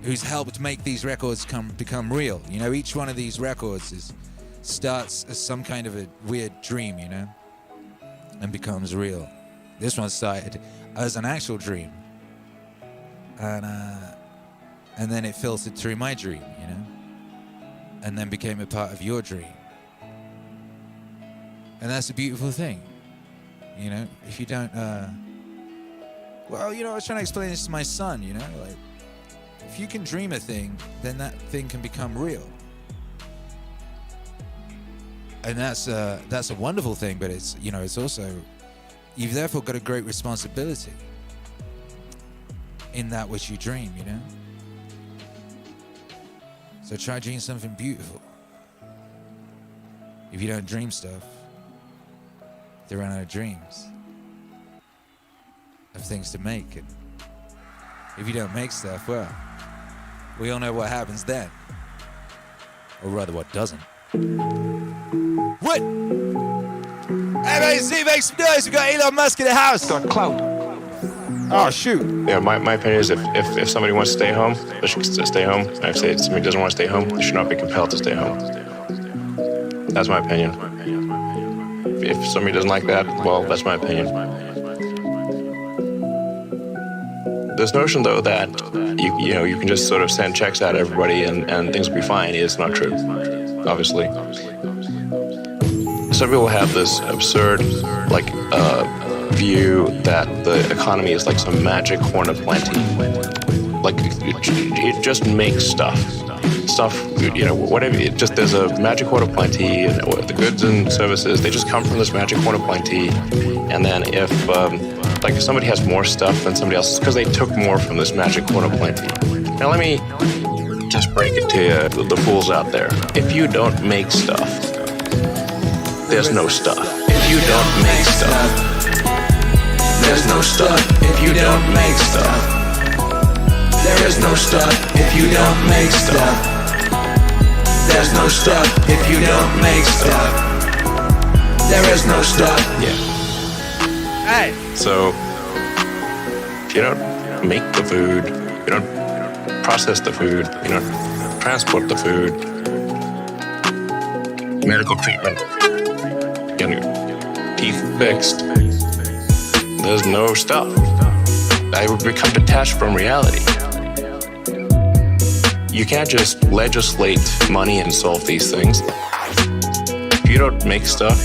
who's helped make these records become real. You know, each one of these records starts as some kind of a weird dream, you know, and becomes real. This one started as an actual dream. And then it filtered through my dream, you know, and then became a part of your dream. And that's a beautiful thing, you know. If you don't, well, you know, I was trying to explain this to my son, you know, like, if you can dream a thing, then that thing can become real. And that's a wonderful thing, but it's, you know, it's also, you've therefore got a great responsibility in that which you dream, you know? So try dreaming something beautiful. If you don't dream stuff, there are no dreams of things to make. And if you don't make stuff, well, we all know what happens then. Or rather, what doesn't. What? MAC, make some noise. We got Elon Musk in the house. Got clout. Oh, shoot. Yeah, my opinion is if somebody wants to stay home, they should stay home. And if somebody doesn't want to stay home, they should not be compelled to stay home. That's my opinion. If somebody doesn't like that, well, that's my opinion. This notion, though, that you can just sort of send checks out to everybody and things will be fine is not true, obviously. Some people have this absurd, view that the economy is like some magic horn of plenty. Like, it just makes stuff, whatever. It just, there's a magic horn of plenty, and the goods and services, they just come from this magic horn of plenty. And then if somebody has more stuff than somebody else, it's because they took more from this magic horn of plenty. Now let me just break it to you, the fools out there. If you don't make stuff, there's no stuff. If you don't make stuff, there's no stuff. If you don't make stuff, there is no stuff. If you don't make stuff, there's no stuff. If you don't make stuff, there is no stuff. Yeah. Hey. So, if you don't make the food, you don't process the food, you don't transport the food, medical treatment, getting your teeth fixed, there's no stuff. I would become detached from reality. You can't just legislate money and solve these things. If you don't make stuff,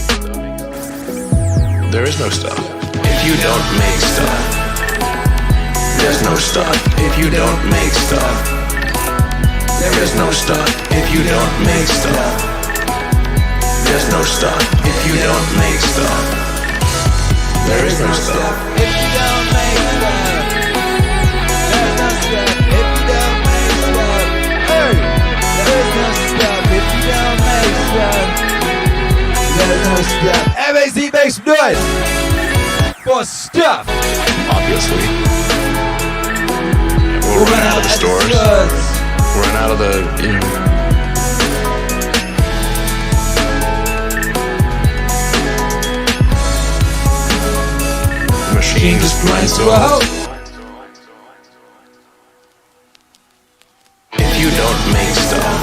there is no stuff. If you don't make stuff, there's no stuff. If you don't make stuff, there is no stuff. If you don't make stuff, there's no stuff. If you don't make stuff, there is no stuff. If you don't make stuff, there's no stuff. If you don't make stuff, hey, there is no stuff. If you don't make stuff, there's no stuff. MAC makes noise for stuff. Obviously. We'll run out of the stores. We'll run out of the, machine just grinds to a halt. If you don't make stuff,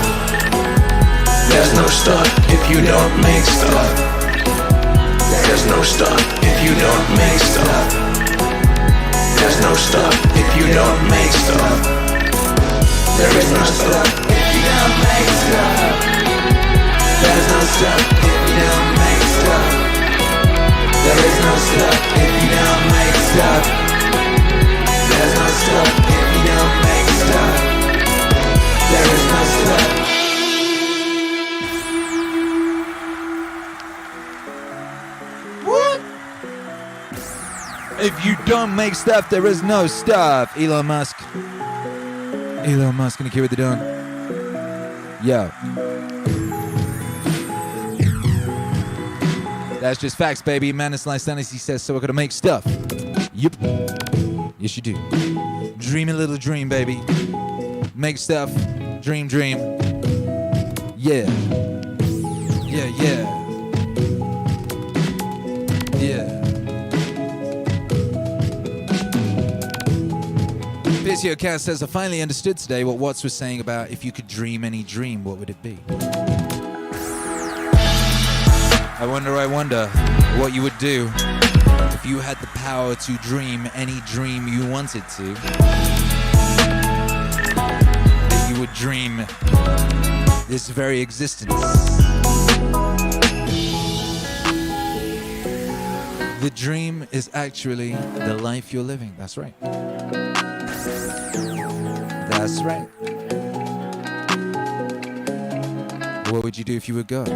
there's no stuff. If you don't make stuff, there's no stuff. If you don't make stuff, there's no stuff. If you don't make stuff, there is no stuff. If you don't make stuff, there's no stuff. If you don't make stuff, there is no stuff. If you don't make stuff, there's no stuff. If you don't make stuff, there is no stuff. What? If you don't make stuff, there is no stuff. Elon Musk. Elon Musk and Akira with the Dawn. Yo. That's just facts, baby. Madness Life Sanity says so. We're gonna make stuff. Yep. Yes, you do. Dream a little dream, baby. Make stuff. Dream, dream. Yeah. Yeah, yeah. Yeah. Theo Cat says, I finally understood today what Watts was saying about if you could dream any dream, what would it be? I wonder what you would do if you had the power to dream any dream you wanted to. That you would dream this very existence. The dream is actually the life you're living. That's right. That's right. What would you do if you were God?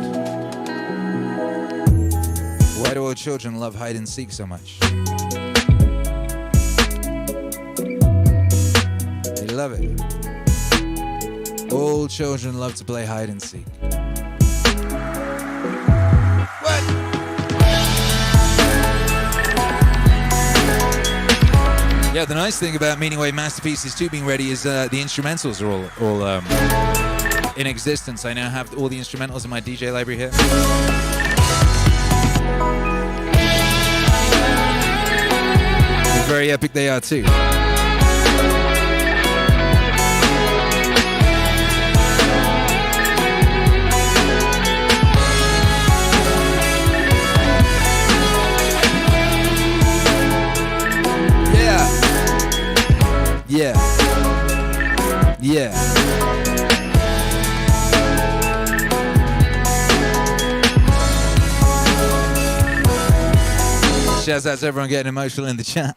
Why do all children love hide and seek so much? They love it. All children love to play hide and seek. What? Yeah, the nice thing about Meaningwave Masterpieces 2 being ready is the instrumentals are all in existence. I now have all the instrumentals in my DJ library here. Very epic they are too. Yeah. Shouts out to everyone getting emotional in the chat.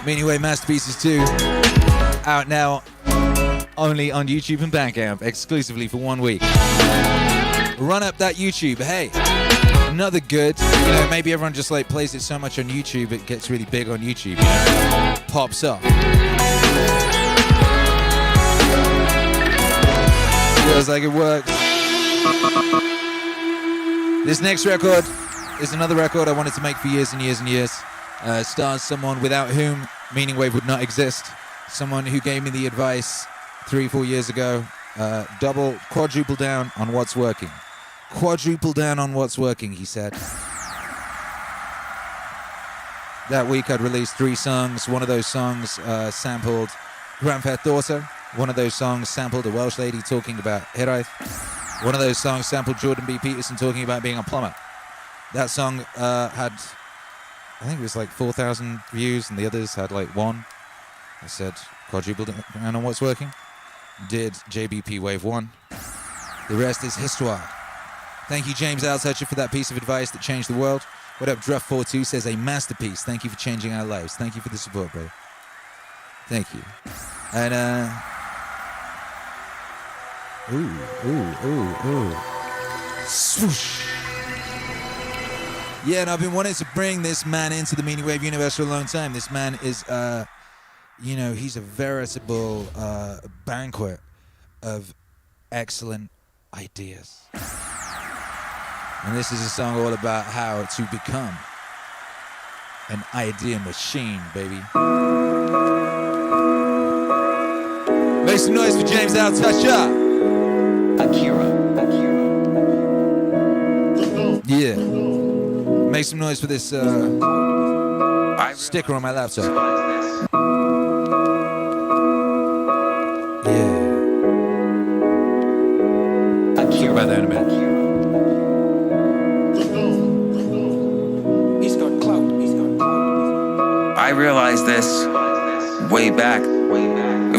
Meaningwave Masterpieces 2 out now only on YouTube and Bandcamp exclusively for 1 week. Run up that YouTube. Hey, another good, maybe everyone just like plays it so much on YouTube it gets really big on YouTube, pops up. Feels like it works. This next record is another record I wanted to make for years and years and years. Stars someone without whom Meaningwave would not exist. Someone who gave me the advice 3-4 years ago, quadruple down on what's working. Quadruple down on what's working, he said. That week I'd released 3 songs. One of those songs sampled Grand Theft Auto. One of those songs sampled a Welsh lady talking about Hiraeth. One of those songs sampled Jordan B. Peterson talking about being a plumber. That song had, I think it was like 4,000 views, and the others had like 1. I said, quadruple down on what's working. Did JBP Wave 1. The rest is histoire. Thank you, James Altucher, for that piece of advice that changed the world. What up, Druff42 says, a masterpiece. Thank you for changing our lives. Thank you for the support, bro. Thank you. And, ooh. Swoosh. Yeah, and I've been wanting to bring this man into the Meaningwave universe for a long time. This man is, he's a veritable banquet of excellent ideas. And this is a song all about how to become an idea machine, baby. Make some noise for James Altucher. Akira. Yeah. Make some noise for this sticker on my laptop. Yeah. Talk about that in a minute. I realized this way back.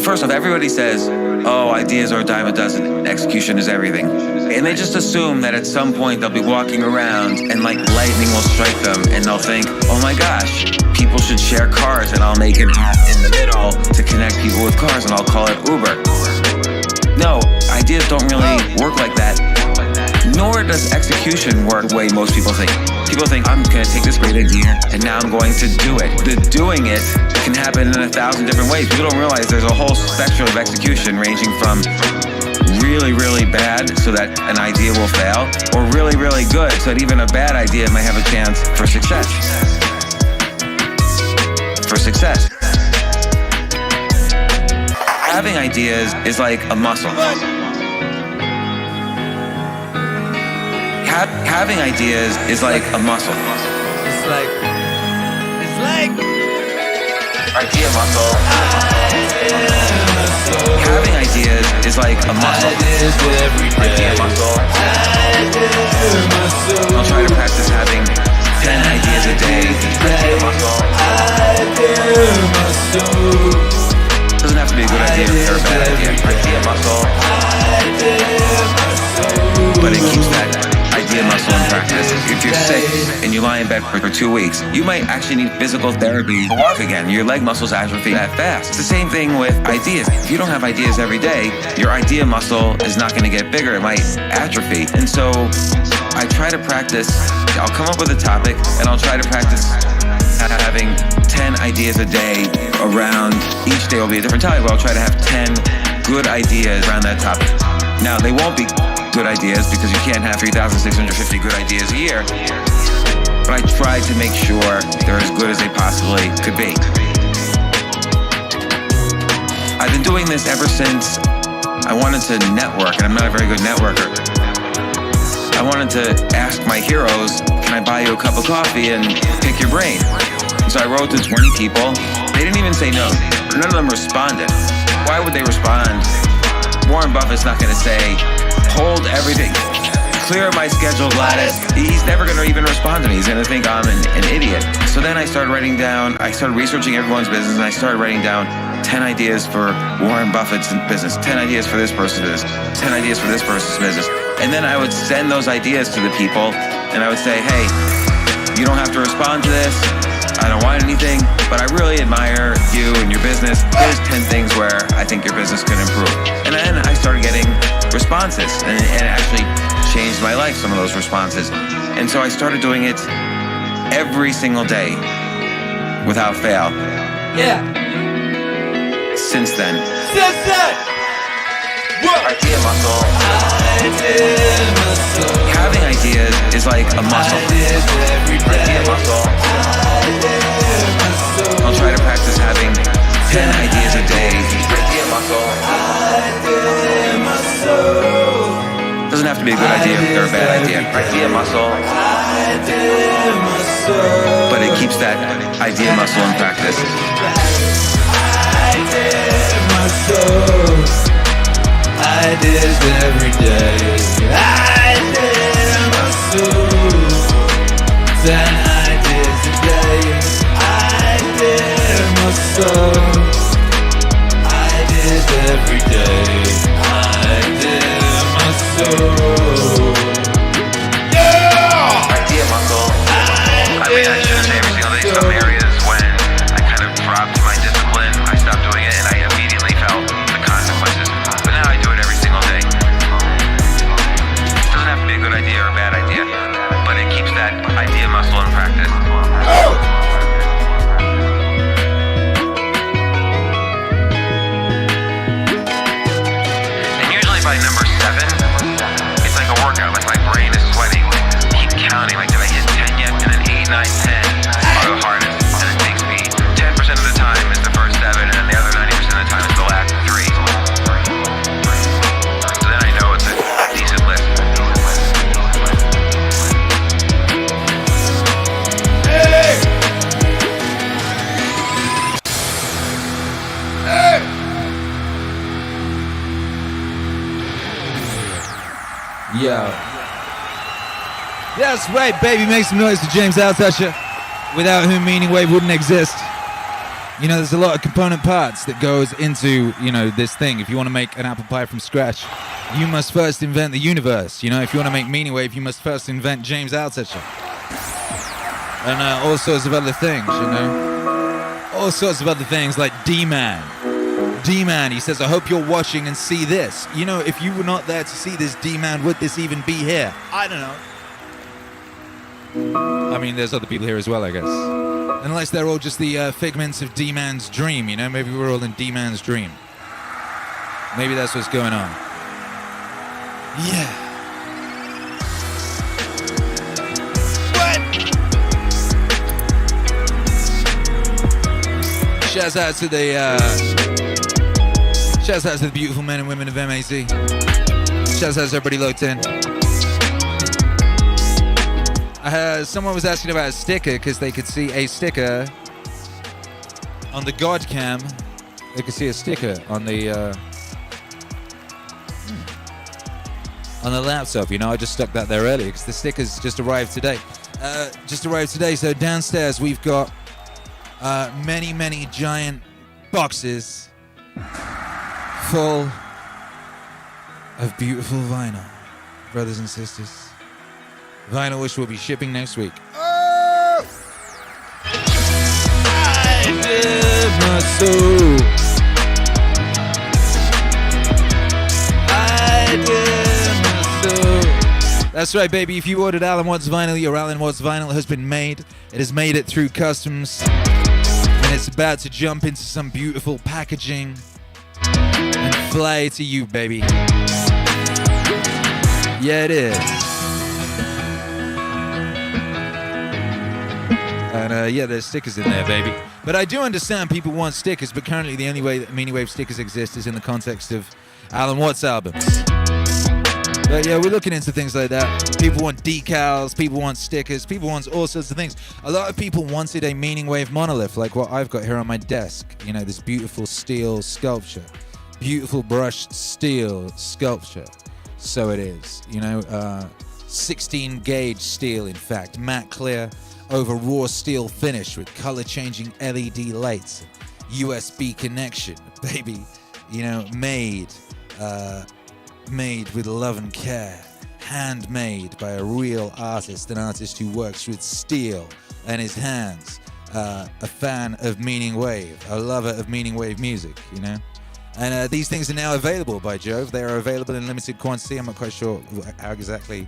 First off, everybody says, oh, ideas are a dime a dozen, execution is everything. And they just assume that at some point they'll be walking around and like lightning will strike them and they'll think, oh my gosh, people should share cars and I'll make an app in the middle to connect people with cars and I'll call it Uber. No, ideas don't really work like that. Nor does execution work the way most people think. People think, I'm gonna take this great idea and now I'm going to do it. The doing it can happen in 1,000 different ways. People don't realize there's a whole spectrum of execution ranging from really, really bad so that an idea will fail, or really, really good so that even a bad idea might have a chance for success. Having ideas is like a muscle. Having ideas is like a muscle. It's like idea muscle. Having ideas is like a muscle. Idea muscle. I'll try to practice having 10 ideas a day. Idea muscle. Doesn't have to be a good idea or a bad idea. Idea muscle. but it keeps that idea muscle in practice. If you're sick and you lie in bed for 2 weeks, you might actually need physical therapy to walk again. Your leg muscles atrophy that fast. It's the same thing with ideas. If you don't have ideas every day, your idea muscle is not going to get bigger. It might atrophy. And so I try to practice. I'll come up with a topic and I'll try to practice having 10 ideas a day around. Each day will be a different topic, but I'll try to have 10 good ideas around that topic. Now, they won't be good ideas because you can't have 3,650 good ideas a year, but I try to make sure they're as good as they possibly could be. I've been doing this ever since I wanted to network, and I'm not a very good networker. I wanted to ask my heroes, can I buy you a cup of coffee and pick your brain? So I wrote to 20 people. They didn't even say no. None of them responded. Why would they respond? Warren Buffett's not going to say, hold everything. Clear my schedule, Gladys. He's never going to even respond to me. He's going to think I'm an idiot. So then I started researching everyone's business, and I started writing down 10 ideas for Warren Buffett's business, 10 ideas for this person's business, 10 ideas for this person's business. And then I would send those ideas to the people, and I would say, hey, you don't have to respond to this. I don't want anything, but I really admire you and your business. Here's 10 things where I think your business could improve. And then I started getting responses, and it actually changed my life, some of those responses. And so I started doing it every single day without fail. Yeah. Since then. Idea muscle. Having ideas is like a muscle. Idea muscle. I'll try to practice having 10 ideas a day. Idea muscle. Doesn't have to be a good idea or a bad idea. Idea muscle. But it keeps that idea muscle in practice. Ideas every day. Idea muscle. 10 ideas a day. Idea muscle. Ideas every day. Idea muscle. Yeah! Idea muscle. I mean, I shouldn't say every single day. Some areas when I kind of dropped my discipline, I stopped doing it, and I immediately felt the consequences. But now I do it every single day. It doesn't have to be a good idea or a bad idea, but it keeps that idea muscle in practice. And usually by number 7, it's like a workout. Like my brain is sweating. Keep counting. Like, did I hit 10 yet? And then 8, 9, 10 are the hardest. And it takes me 10% of the time is the first 7, and then the other 90% of the time is the last 3. So then I know it's a decent list. Yo. That's right, baby. Make some noise for James Altucher, without whom MEANINGWAVE wouldn't exist. You know, there's a lot of component parts that goes into, this thing. If you want to make an apple pie from scratch, you must first invent the universe. You know, if you want to make MEANINGWAVE, you must first invent James Altucher. And all sorts of other things, All sorts of other things like D-Man. D-Man, he says, I hope you're watching and see this. If you were not there to see this, D-Man, would this even be here? I don't know. I mean, there's other people here as well, I guess. Unless they're all just the figments of D-Man's dream, Maybe we're all in D-Man's dream. Maybe that's what's going on. Yeah. What? Shouts out to the beautiful men and women of MAZ. Shouts out to everybody locked in. Someone was asking about a sticker because they could see a sticker on the God Cam. They could see a sticker on the laptop. I just stuck that there earlier because the stickers just arrived today. So downstairs we've got many giant boxes full of beautiful vinyl. brothers and sisters. Vinyl which will be shipping next week. Oh! I give my soul. I give my soul. That's right, baby. If you ordered Alan Watts vinyl, your Alan Watts vinyl has been made. It has made it through customs. And it's about to jump into some beautiful packaging and fly to you, baby. Yeah, it is. And yeah, there's stickers in there, baby. But I do understand people want stickers, but currently the only way that MEANINGWAVE stickers exist is in the context of Alan Watts albums. But yeah, we're looking into things like that. People want decals, people want stickers, people want all sorts of things. A lot of people wanted a MEANINGWAVE monolith, like what I've got here on my desk. You know, this beautiful steel sculpture. Beautiful brushed steel sculpture. So it is, you know, 16 gauge steel, in fact, matte clear over raw steel finish with color changing LED lights, USB connection, baby, you know, made with love and care, handmade by a real artist, an artist who works with steel and his hands, a fan of MEANINGWAVE, a lover of MEANINGWAVE music, you know. And these things are now available, by Jove. They are available in limited quantity. I'm not quite sure how exactly.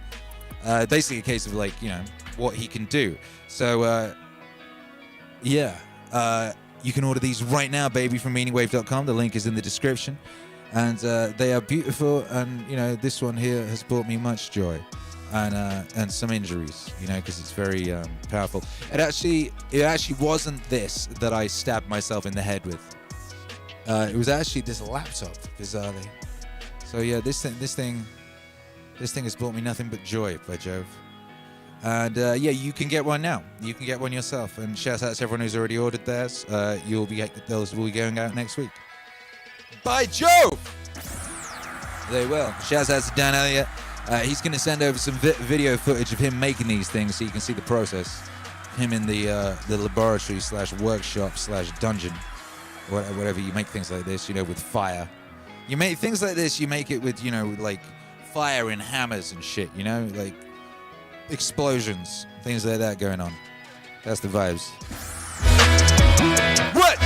Basically a case of, like, you know, what he can do. So, yeah. You can order these right now, baby, from meaningwave.com. The link is in the description. And they are beautiful. And, you know, this one here has brought me much joy. And some injuries, you know, because it's very powerful. It actually wasn't this that I stabbed myself in the head with. It was actually this laptop, bizarrely. So yeah, this thing has brought me nothing but joy, by Jove. And yeah, you can get one now. You can get one yourself. And shout out to everyone who's already ordered theirs. Those will be going out next week. By Jove! They will. Shout out to Dan Elliott. He's going to send over some video footage of him making these things, so you can see the process. Him in the laboratory / workshop / dungeon. Whatever, you make things like this, you know, with fire. You make things like this, you make it with, you know, like fire and hammers and shit, you know, like explosions, things like that going on. That's the vibes. What?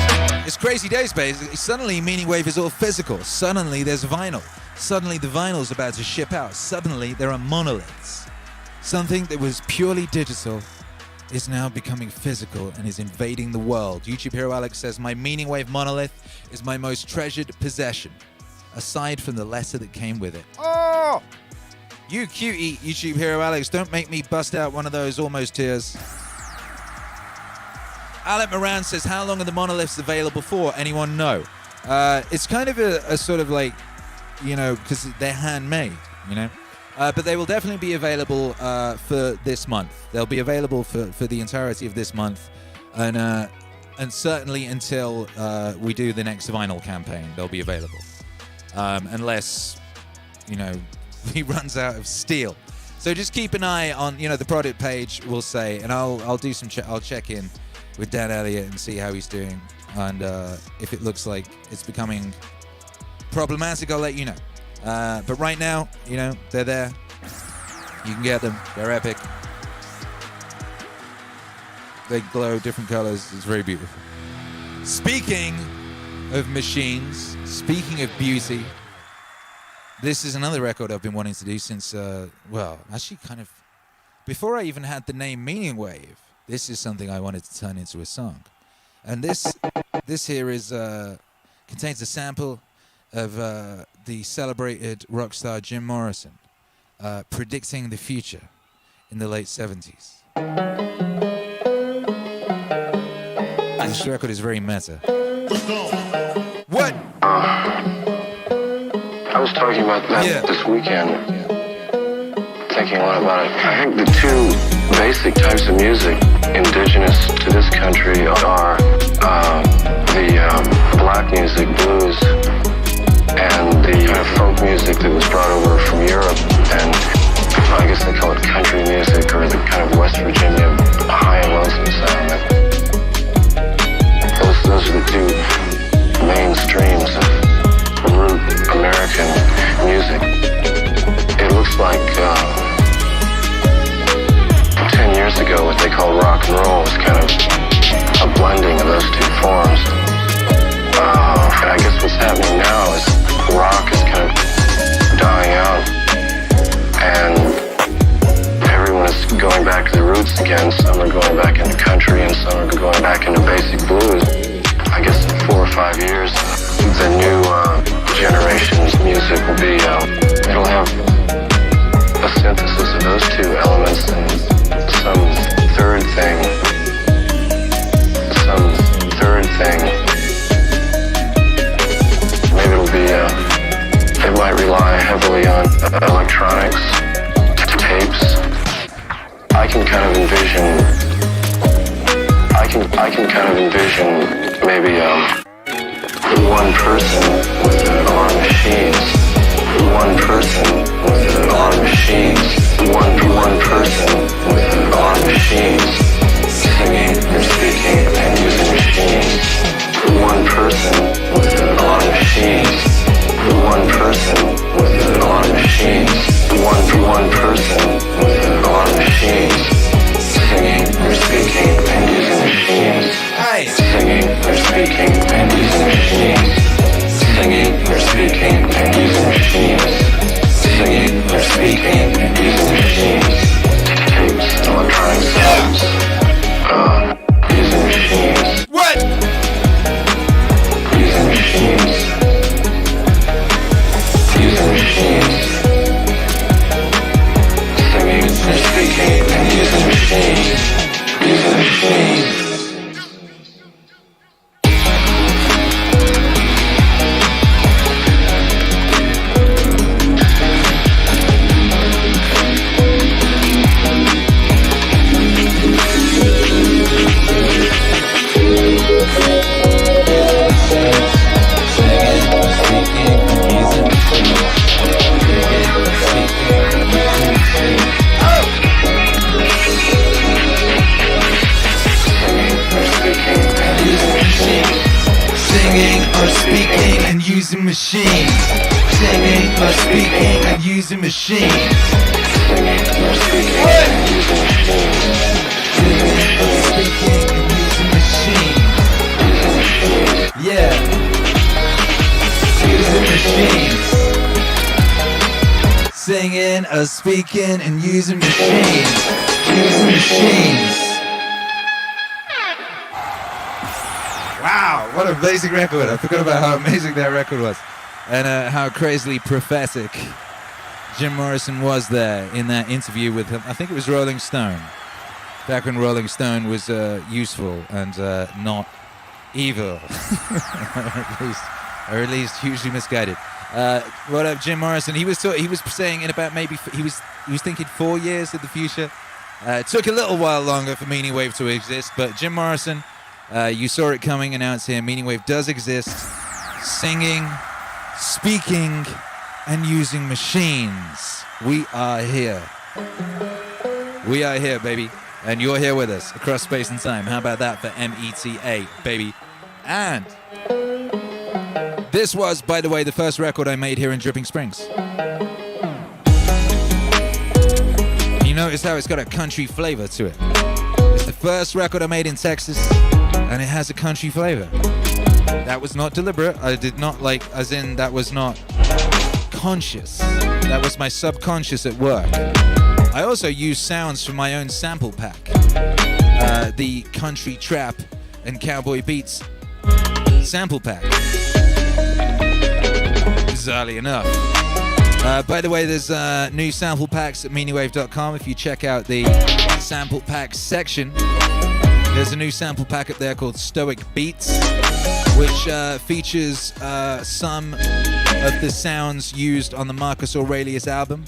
It's crazy days, babe. Suddenly, MEANINGWAVE is all physical. Suddenly, there's vinyl. Suddenly, the vinyl's about to ship out. Suddenly, there are monoliths. Something that was purely digital is now becoming physical and is invading the world. YouTube Hero Alex says, my MEANINGWAVE monolith is my most treasured possession, aside from the letter that came with it. Oh! You cutie, YouTube Hero Alex, don't make me bust out one of those almost tears. Alec Moran says, how long are the monoliths available for? Anyone know? It's kind of a sort of like, you know, because they're handmade, you know? But they will definitely be available for this month. They'll be available for the entirety of this month, and certainly until we do the next vinyl campaign, they'll be available, unless, you know, he runs out of steel. So just keep an eye on, you know, the product page, we'll say, and I'll do some I'll check in with Dan Elliott and see how he's doing, and if it looks like it's becoming problematic, I'll let you know. But right now, you know, they're there. You can get them. They're epic. They glow different colors. It's very beautiful. Speaking of machines, speaking of beauty, this is another record I've been wanting to do since, well, actually kind of, before I even had the name MEANINGWAVE, this is something I wanted to turn into a song. And this here is, contains a sample of the celebrated rock star Jim Morrison predicting the future in the late 70s. This record is very meta. What? I was talking about that this weekend, thinking a lot about it. I think the two basic types of music indigenous to this country are the black music, blues, and the kind of folk music that was brought over from Europe, and I guess they call it country music, or the kind of West Virginia high and lonesome sound. Those are the two main streams of root American music. It looks like roots again. Some are going back into country and some are going back into basic blues. I guess in 4 or 5 years, the new generation's music will be, it'll have a synthesis of those two elements and some third thing. Maybe it'll be, they might rely heavily on electronics, tapes. I can kind of envision maybe one person with a lot of machines, one person with a lot of machines, one person with a lot of machines, singing or speaking and using machines, one person with a lot of machines, one person with a lot of machines, one person with a lot of machines, singing or speaking and using machines. Hey. Singing or speaking and using machines. Singing or speaking and using machines. Singing or speaking and using machines. Tapes, electronic sounds. Using machines. What? Using machines. Using machines. Singing or speaking and using machines. Using machines. Using machines, singing or speaking and using machines. Singing or speaking and using machines. Speaking and using machines. Using machines. Yeah. Using machines. Singing or speaking and using machines. Using machines. Wow, what a amazing record. I forgot about how amazing that record was. And how crazily prophetic Jim Morrison was there in that interview with him. I think it was Rolling Stone. Back when Rolling Stone was useful and not evil. or at least hugely misguided. What up, Jim Morrison? He was saying in about maybe, he was thinking 4 years of the future. It took a little while longer for MEANINGWAVE to exist, but Jim Morrison, you saw it coming, and now it's here. MEANINGWAVE does exist. Singing, speaking, and using machines. We are here. We are here, baby. And you're here with us across space and time. How about that for META, baby? And this was, by the way, the first record I made here in Dripping Springs. You notice how it's got a country flavor to it. It's the first record I made in Texas, and it has a country flavor. That was not deliberate. I did not that was not conscious. That was my subconscious at work. I also used sounds from my own sample pack. The country trap and cowboy beats sample pack. Bizarrely enough. By the way, there's new sample packs at meaningwave.com. If you check out the sample packs section, there's a new sample pack up there called Stoic Beats, which features some of the sounds used on the Marcus Aurelius album,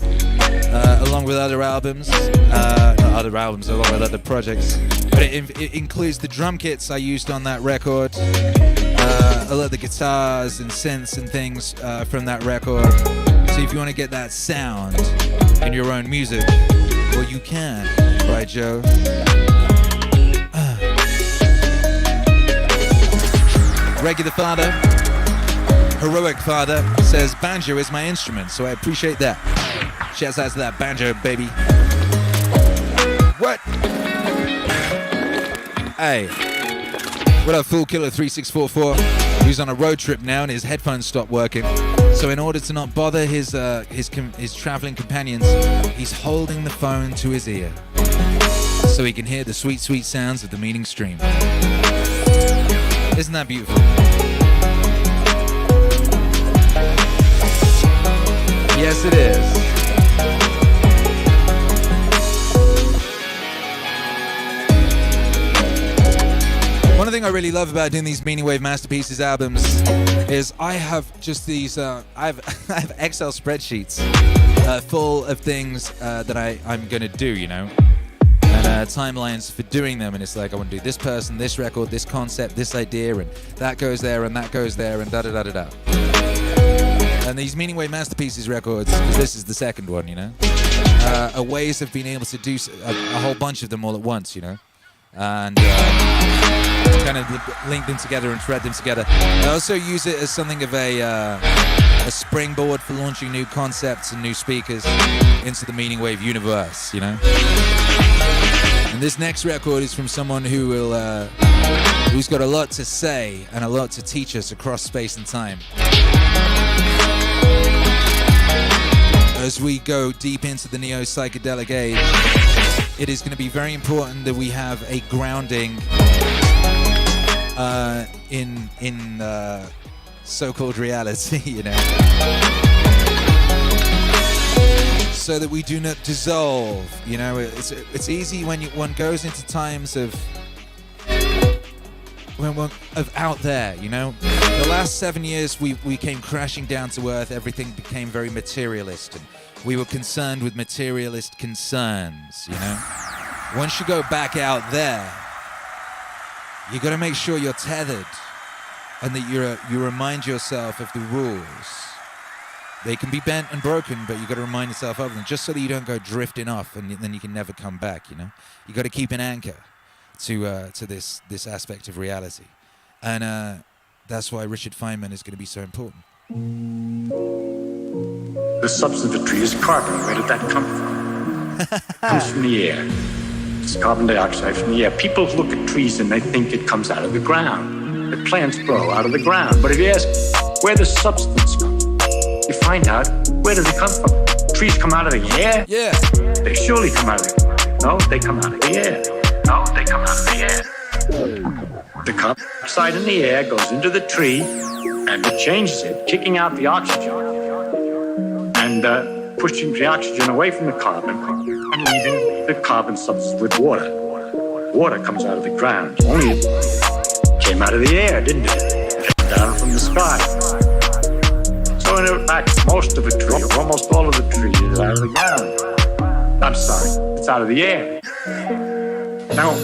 along with other albums, along with other projects. But it includes the drum kits I used on that record, a lot of the guitars and synths and things from that record. So if you want to get that sound in your own music, well, you can, right, Joe? Regular Father, Heroic Father, says banjo is my instrument, so I appreciate that. Shouts out to that banjo, baby. What? Hey, what up, Fool Killer 3644? He's on a road trip now and his headphones stopped working. So in order to not bother his traveling companions, he's holding the phone to his ear. so we can hear the sweet, sweet sounds of the meaning stream. Isn't that beautiful? Yes, it is. One thing I really love about doing these MEANINGWAVE Masterpieces albums is I have just these, I have Excel spreadsheets full of things that I'm going to do, you know, and timelines for doing them. And it's like, I want to do this person, this record, this concept, this idea, and that goes there, and that goes there, and da-da-da-da-da. And these MEANINGWAVE Masterpieces records, because this is the second one, you know, are ways of being able to do a whole bunch of them all at once, you know, and kind of link them together and thread them together. I also use it as something of a springboard for launching new concepts and new speakers into the MEANINGWAVE universe, you know. And this next record is from someone who will, who's got a lot to say and a lot to teach us across space and time. As we go deep into the neo-psychedelic age, it is going to be very important that we have a grounding in so-called reality, you know, so that we do not dissolve. You know, it's easy when one goes into times of out there, you know. The last 7 years we came crashing down to earth. Everything became very materialist, and we were concerned with materialist concerns, you know. Once you go back out there, you got to make sure you're tethered, and that you remind yourself of the rules. They can be bent and broken, but you got to remind yourself of them, just so that you don't go drifting off, and then you can never come back. You know, you got to keep an anchor to this aspect of reality, and that's why Richard Feynman is going to be so important. The substance of the tree is carbon. Where did that come from? It comes from the air. It's carbon dioxide from the air. People look at trees and they think it comes out of the ground. The plants grow out of the ground. But if you ask where does substance come from, you find out where does it come from. Trees come out of the air? Yeah. They surely come out of the air. No, they come out of the air. No, they come out of the air. The carbon dioxide in the air goes into the tree and it changes it, kicking out the oxygen and pushing the oxygen away from the carbon and leaving the carbon substance with water. Water comes out of the ground. Only it came out of the air, didn't it? It came down from the sky. So in fact, most of the tree, almost all of the tree is out of the ground. I'm sorry, it's out of the air. Now,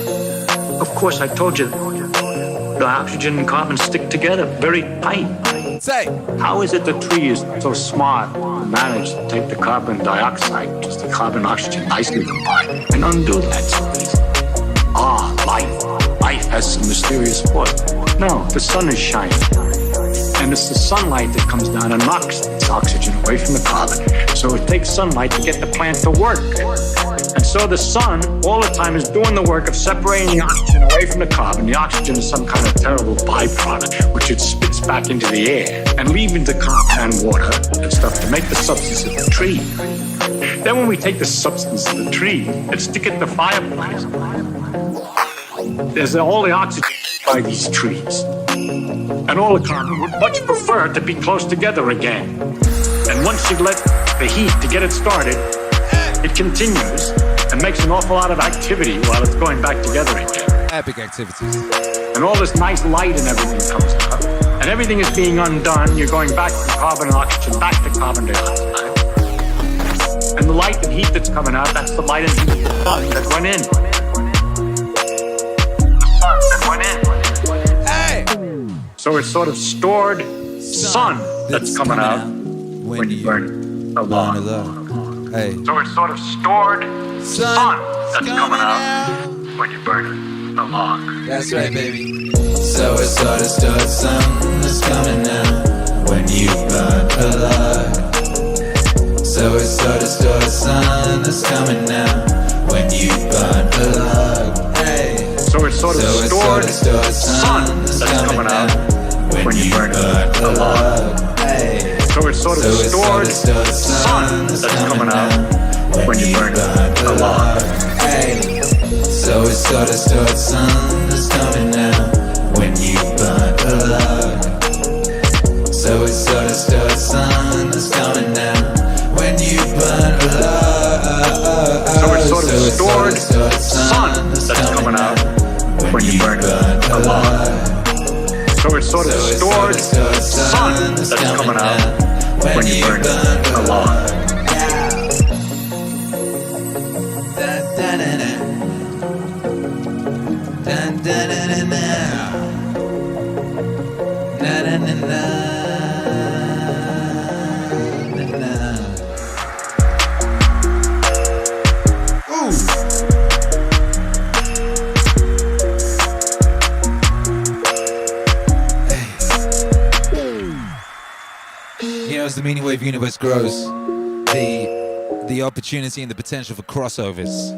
of course, I told you the oxygen and carbon stick together very tight. Say, how is it the tree is so smart to manage to take the carbon dioxide, which is the carbon oxygen, nicely combined, and undo that so easy? Life. Life has some mysterious force. No, the sun is shining. And it's the sunlight that comes down and knocks this oxygen away from the carbon. So it takes sunlight to get the plant to work. And so the sun, all the time, is doing the work of separating the oxygen away from the carbon. The oxygen is some kind of terrible byproduct, which it spits back into the air, and leaving the carbon and water and stuff to make the substance of the tree. Then when we take the substance of the tree and stick it in the fireplace, there's all the oxygen by these trees. And all the carbon would much prefer to be close together again. And once you let the heat to get it started, it continues and makes an awful lot of activity while it's going back together again. Epic activities. And all this nice light and everything comes out. And everything is being undone. You're going back from carbon and oxygen, back to carbon dioxide. And the light and heat that's coming out, that's the light and heat that went in. The sun that went in. Hey! So it's sort of stored sun that's coming out when you burn a log. Hey. So it's sort of stored sun that's coming out when you burn a log. That's right, baby. So it's sort of stored sun that's coming out when you burn a log. So it's sort of stored sun that's coming out when you burn a log. Hey. So it's sort of stored sun that's coming out when you burn a log. Hey. So it's sort of stored sun that's coming out when you burn a log. Hey. So So it's sort of sun that's coming out when you burn alive. So it's sort of sun that's coming out when you burn alive. So it's sort of stored sun that's coming out when you burn alive. So it's sort of stored sun that's coming out when you burn alive. As the meaning wave universe grows, the opportunity and the potential for crossovers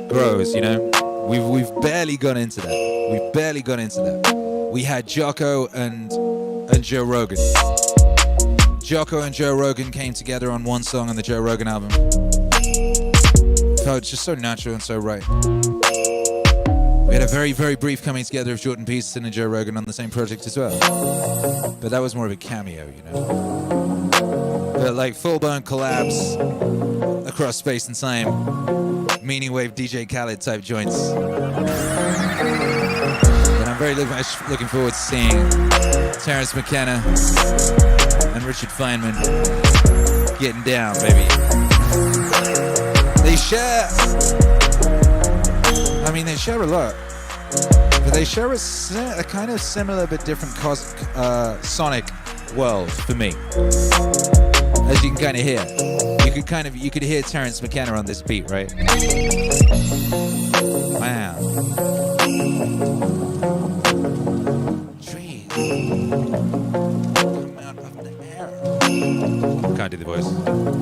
grows, you know. We've barely gone into that. We've barely gone into that. We had Jocko and Joe Rogan. Jocko and Joe Rogan came together on one song on the Joe Rogan album. Felt just so natural and so right. We had a very, very brief coming together of Jordan Peterson and Joe Rogan on the same project as well. But that was more of a cameo, you know. But like full-blown collabs across space and time, meaning wave DJ Khaled type joints. And I'm very much looking forward to seeing Terence McKenna and Richard Feynman getting down, baby. They share a lot, but they share a kind of similar but different sonic world for me. As you can kind of hear, you could hear Terence McKenna on this beat, right? Wow. Trees come out of the air. Can't do the voice.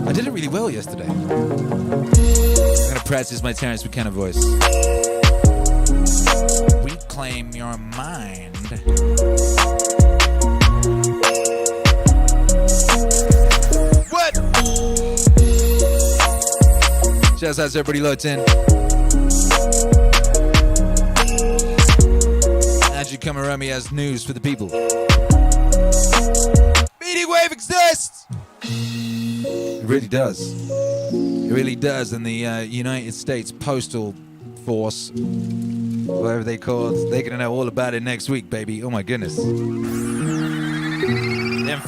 I did it really well yesterday. I'm gonna practice my Terence McKenna voice. Reclaim your mind. Shouts out to everybody locked in. Andrew Kamarami has news for the people. Meaning wave exists! It really does. It really does. And the United States Postal Force, whatever they call it, they're gonna know all about it next week, baby. Oh my goodness. Them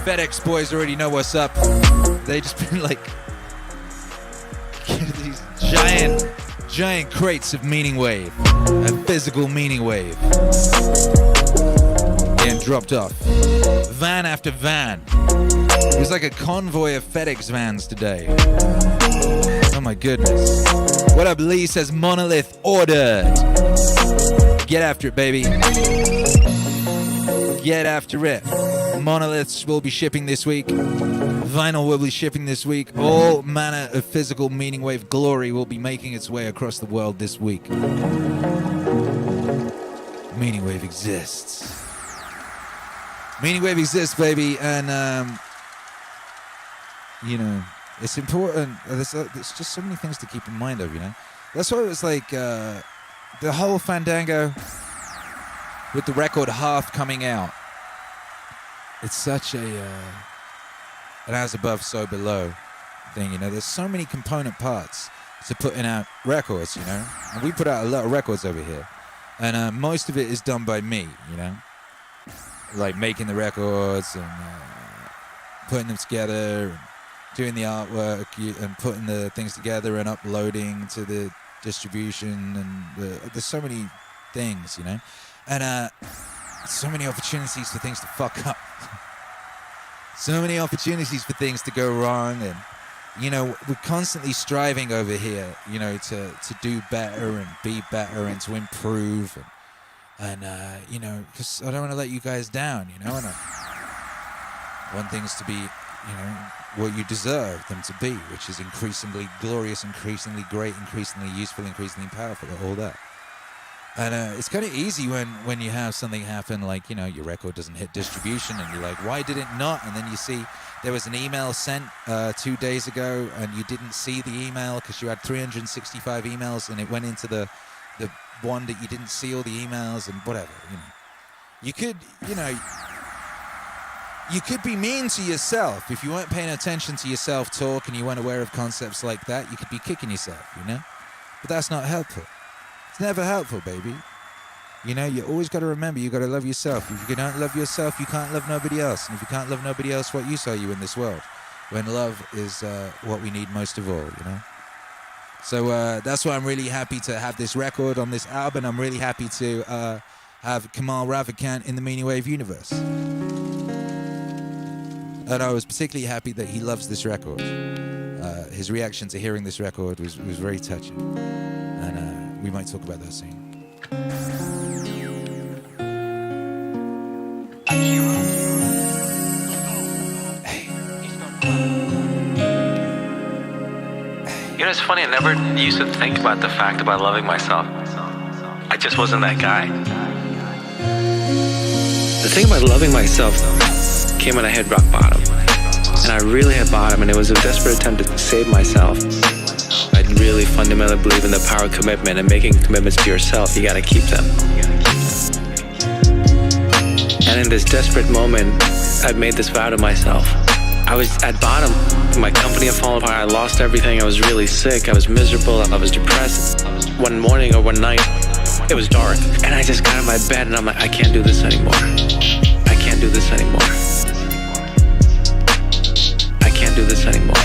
FedEx boys already know what's up. They just been like these giant crates of meaning wave, a physical meaning wave, getting dropped off, van after van. It was like a convoy of FedEx vans today. Oh my goodness. What up, Lee says Monolith ordered. Get after it, baby. Get after it. Monoliths will be shipping this week. Vinyl will be shipping this week. All manner of physical meaning wave glory will be making its way across the world this week. Meaning wave exists. Meaning wave exists, baby, and you know, it's important. There's just so many things to keep in mind of, you know. That's why it was like the whole Fandango with the record Half coming out. It's such a an as above, so below thing, you know. There's so many component parts to putting out records, you know. And we put out a lot of records over here, and most of it is done by me, you know. Like making the records and putting them together, and doing the artwork and putting the things together and uploading to the distribution, and there's so many things, you know. And so many opportunities for things to fuck up. So many opportunities for things to go wrong, and you know, we're constantly striving over here, you know, to do better and be better and to improve, and you know, because I don't want to let you guys down, you know, and I want things to be, you know, what you deserve them to be, which is increasingly glorious, increasingly great, increasingly useful, increasingly powerful, all that. And it's kind of easy when you have something happen, like, you know, your record doesn't hit distribution and you're like, why did it not? And then you see there was an email sent 2 days ago and you didn't see the email because you had 365 emails and it went into the the one that you didn't see all the emails and whatever, you know. You could, you know, you could be mean to yourself. If you weren't paying attention to your self-talk and you weren't aware of concepts like that, you could be kicking yourself, you know? But that's not helpful. It's never helpful, baby. You know, you always got to remember, you got to love yourself. If you don't love yourself, you can't love nobody else. And if you can't love nobody else, what use are you in this world? When love is what we need most of all, you know? So that's why I'm really happy to have this record on this album. I'm really happy to have Kamal Ravikant in the MEANINGWAVE universe. And I was particularly happy that he loves this record. His reaction to hearing this record was very touching. And we might talk about that soon. You know, it's funny, I never used to think about the fact about loving myself. I just wasn't that guy. The thing about loving myself came when I hit rock bottom. And I really hit bottom, and it was a desperate attempt to save myself. I really fundamentally believe in the power of commitment, and making commitments to yourself, you gotta keep them. And in this desperate moment, I made this vow to myself. I was at bottom. My company had fallen apart. I lost everything. I was really sick. I was miserable. I was depressed. One morning or one night, it was dark. And I just got out of my bed and I'm like, I can't do this anymore. I can't do this anymore. I can't do this anymore.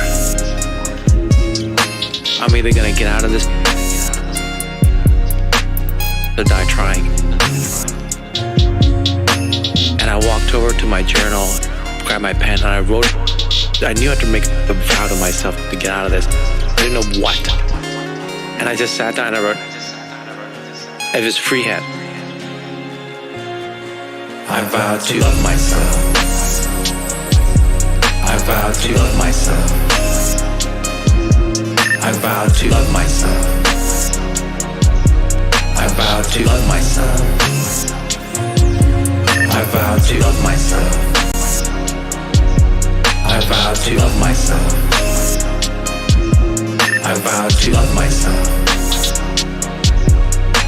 I'm either gonna get out of this or die trying. And I walked over to my journal, grabbed my pen, and I wrote. I knew I had to make a vow to myself to get out of this. I didn't know what. And I just sat down and I wrote, it was freehand. I vow to love myself. I vow to love myself. I vow to love myself. I vow to love myself. I vow to love myself. I vow to love myself. I vow to love myself.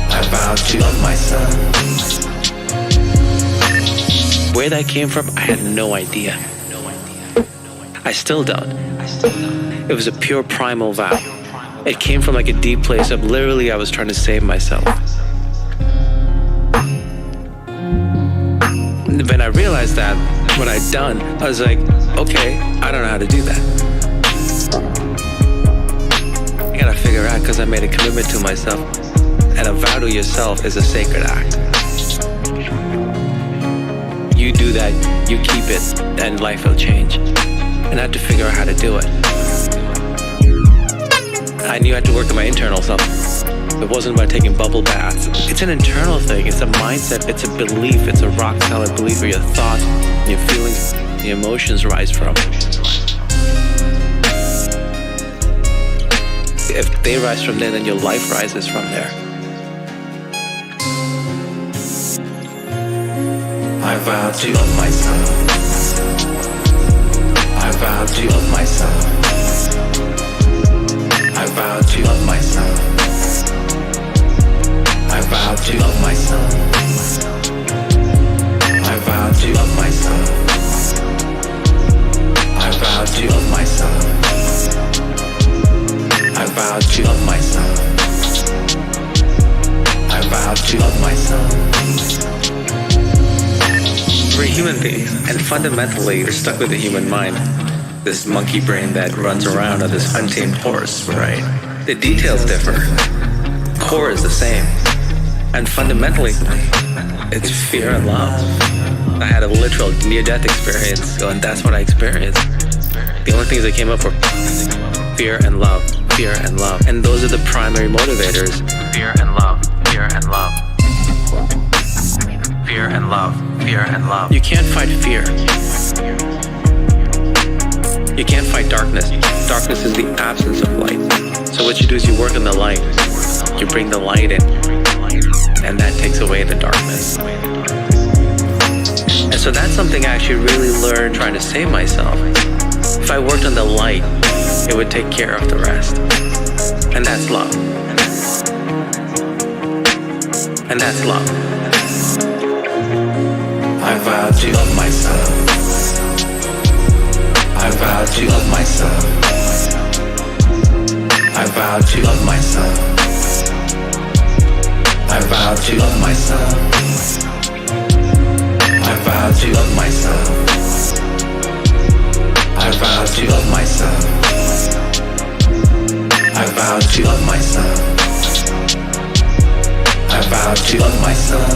I vow to love myself. Where that came from, I had no idea. I still don't. It was a pure primal vow. It came from like a deep place of literally I was trying to save myself. When I realized that, what I'd done, I was like, okay, I don't know how to do that. I gotta figure out, because I made a commitment to myself, and a vow to yourself is a sacred act. You do that, you keep it, and life will change. And I had to figure out how to do it. I knew I had to work on my internal self. It wasn't about taking bubble baths. It's an internal thing. It's a mindset. It's a belief. It's a rock solid belief where your thoughts, your feelings, your emotions rise from. If they rise from there, then your life rises from there. I vow to love myself. I vow to love myself. I vow to love myself. I vow to love myself. I vow to love myself. I vow to love myself. I vow to love myself. I vow to love myself. We're human beings, and fundamentally we're stuck with the human mind. This monkey brain that runs around on this untamed horse, right? The details differ. Core is the same. And fundamentally, it's fear and love. I had a literal near-death experience, and that's what I experienced. The only things that came up were fear and love, fear and love. And those are the primary motivators. Fear and love, fear and love. Fear and love, fear and love. You can't fight fear. You can't fight darkness. Darkness is the absence of light. So what you do is you work on the light. You bring the light in. And that takes away the darkness. And so that's something I actually really learned trying to save myself. If I worked on the light, it would take care of the rest. And that's love. That's love. I vow to love myself. I vow to love myself. I vow to love myself. I vow to love myself. I vow to love myself. I vow to love myself. I vow to love myself. I vow to love myself.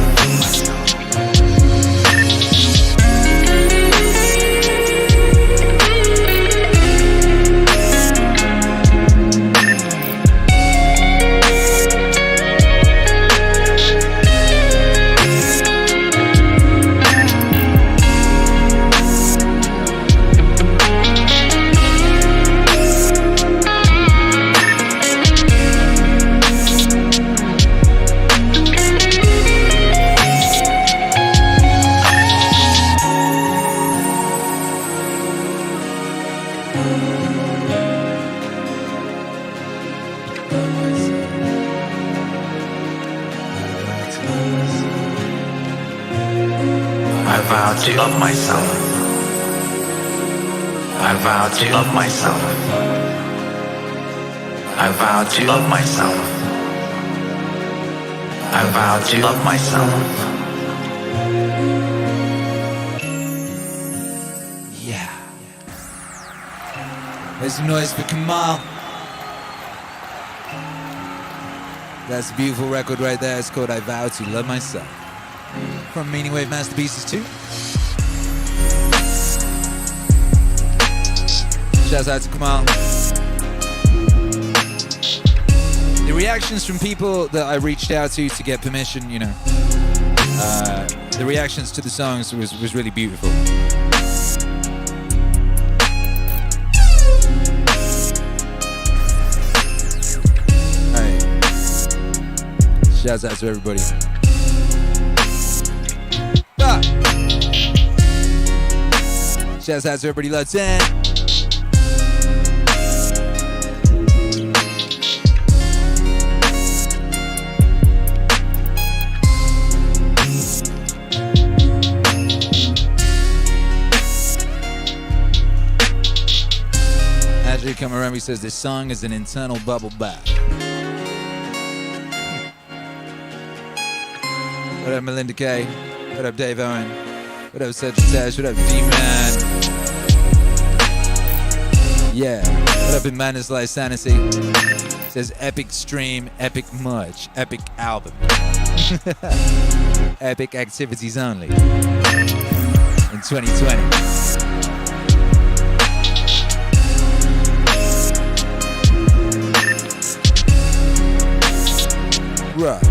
I vow to love myself. I vow to love myself. I vow to love myself. I vow to love myself. Yeah. There's some noise for Kamal. That's a beautiful record right there. It's called I Vow to Love Myself. From MEANINGWAVE Masterpieces 2. Shouts out to Kamal. The reactions from people that I reached out to get permission, you know, the reactions to the songs was really beautiful. Alright. Shouts out to everybody. Shouts out to everybody locked in. Andrew Kamarami says this song is an internal bubble bath. What up, Melinda K? What up, Dave Owen? What up, Sagittarius? What up, D-Man? Yeah. What up, in Madness Life Sanity? It says epic stream, epic merch, epic album. Epic activities only. In 2020. Right.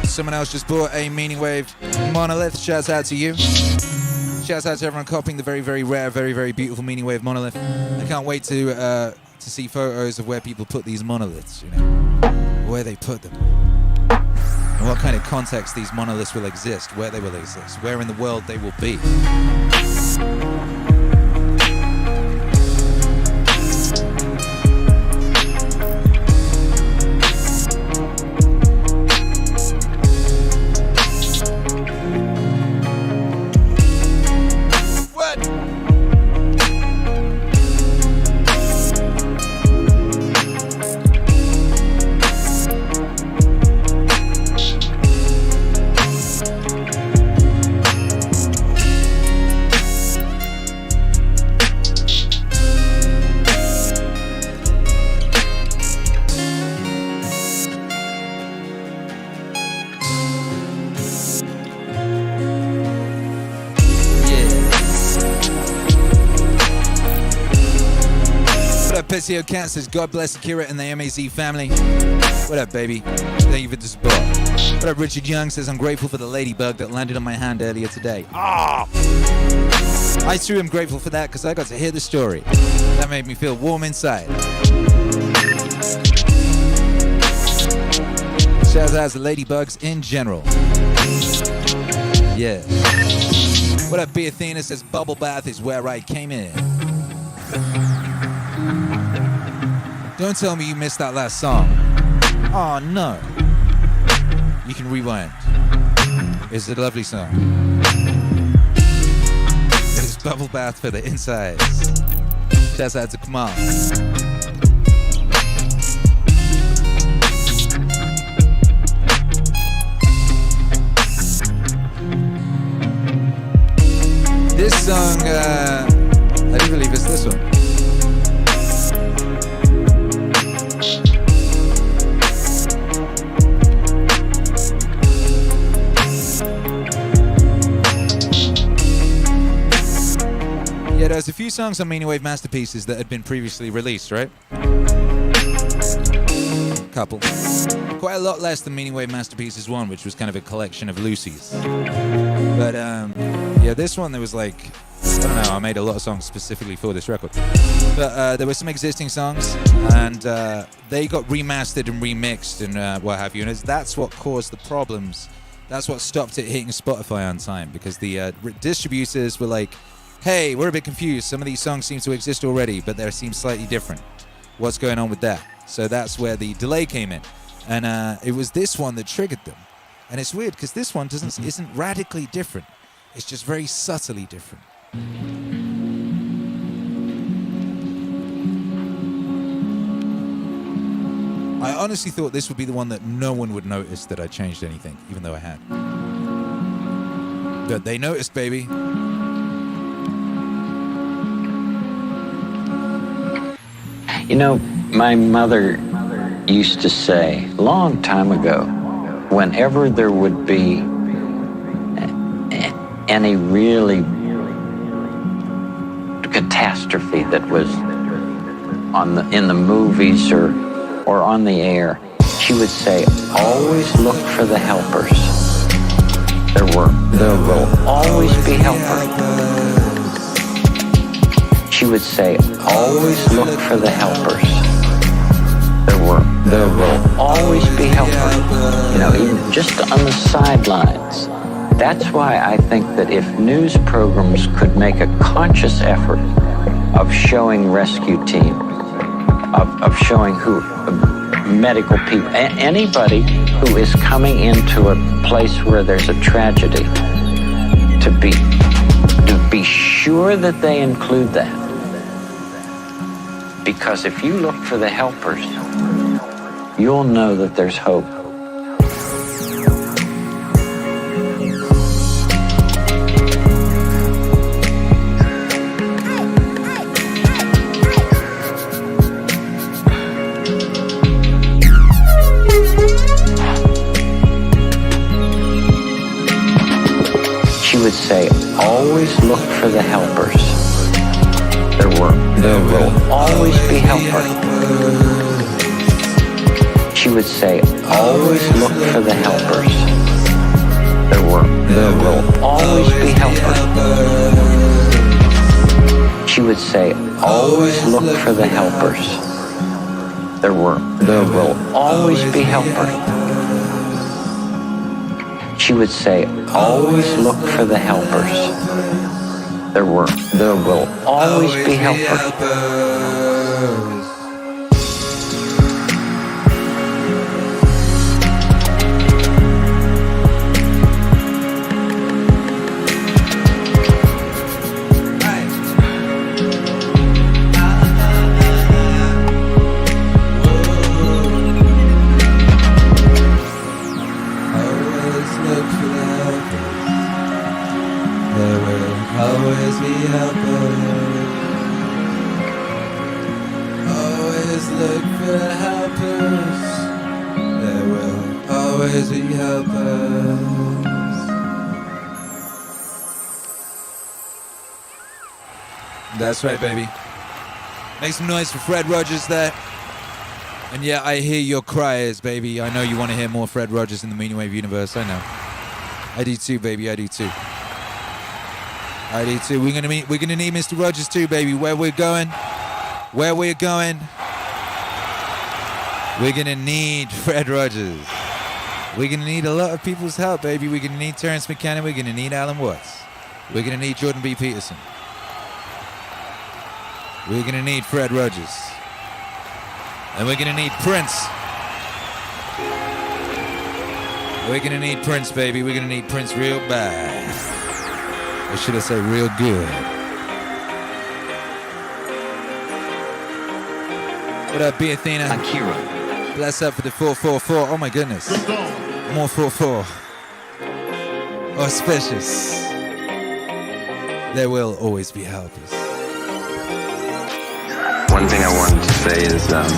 Someone else just bought a MEANINGWAVE monolith. Shouts out to you. Shouts out to everyone copying the very, very rare, very, very beautiful MEANINGWAVE monolith. I can't wait to see photos of where people put these monoliths, you know, where they put them, and what kind of context these monoliths will exist, where they will exist, where in the world they will be. Theo Cat says, God bless Akira and the MAZ family. What up, baby? Thank you for the support. What up, Richard Young says, I'm grateful for the ladybug that landed on my hand earlier today. Ah! I too am grateful for that because I got to hear the story. That made me feel warm inside. Shout out to ladybugs in general. Yeah. What up, B. Athena says, bubble bath is where I came in. Don't tell me you missed that last song. Oh no. You can rewind. It's a lovely song. It's bubble bath for the insides. Shouts out to Kamal. This song, I do believe it's this one. Yeah, there's a few songs on MEANINGWAVE Masterpieces that had been previously released, right? Couple. Quite a lot less than MEANINGWAVE Masterpieces 1, which was kind of a collection of Lucy's. But, yeah, this one, there was like, I don't know, I made a lot of songs specifically for this record. But there were some existing songs, and they got remastered and remixed and what have you. And that's what caused the problems. That's what stopped it hitting Spotify on time, because the distributors were like, hey, we're a bit confused. Some of these songs seem to exist already, but they seem slightly different. What's going on with that? So that's where the delay came in. And it was this one that triggered them. And it's weird, because this one isn't radically different. It's just very subtly different. I honestly thought this would be the one that no one would notice that I changed anything, even though I had. But they noticed, baby. You know, my mother used to say, a long time ago, whenever there would be any really catastrophe that was in the movies or on the air, she would say, always look for the helpers. There will always be helpers. She would say, always look for the helpers. There will always be helpers. You know, even just on the sidelines. That's why I think that if news programs could make a conscious effort of showing rescue team, of showing who medical people, anybody who is coming into a place where there's a tragedy, to be sure that they include that. Because if you look for the helpers, you'll know that there's hope. She would say, always look for the helpers. There will always be helpers. She would say, always look for the helpers. There will always be helpers. She would say, always look for the helpers. There will always be helpers. She would say, always look for the helpers. There will always be helpers. That's right, baby. Make some noise for Fred Rogers there. And yeah, I hear your cries, baby. I know you want to hear more Fred Rogers in the MEANINGWAVE universe. I know. I do too, baby. I do too. I do too. We're gonna need Mr. Rogers too, baby. Where we're going, we're gonna need Fred Rogers. We're gonna need a lot of people's help, baby. We're gonna need Terence McKenna. We're gonna need Alan Watts. We're gonna need Jordan B. Peterson. We're gonna need Fred Rogers. And we're gonna need Prince. We're gonna need Prince, baby. We're gonna need Prince real bad. Or should I say real good? What up, B Athena? Akira. Bless up for the 444. Oh my goodness. More 44. Auspicious. There will always be helpers. One thing I wanted to say is, don't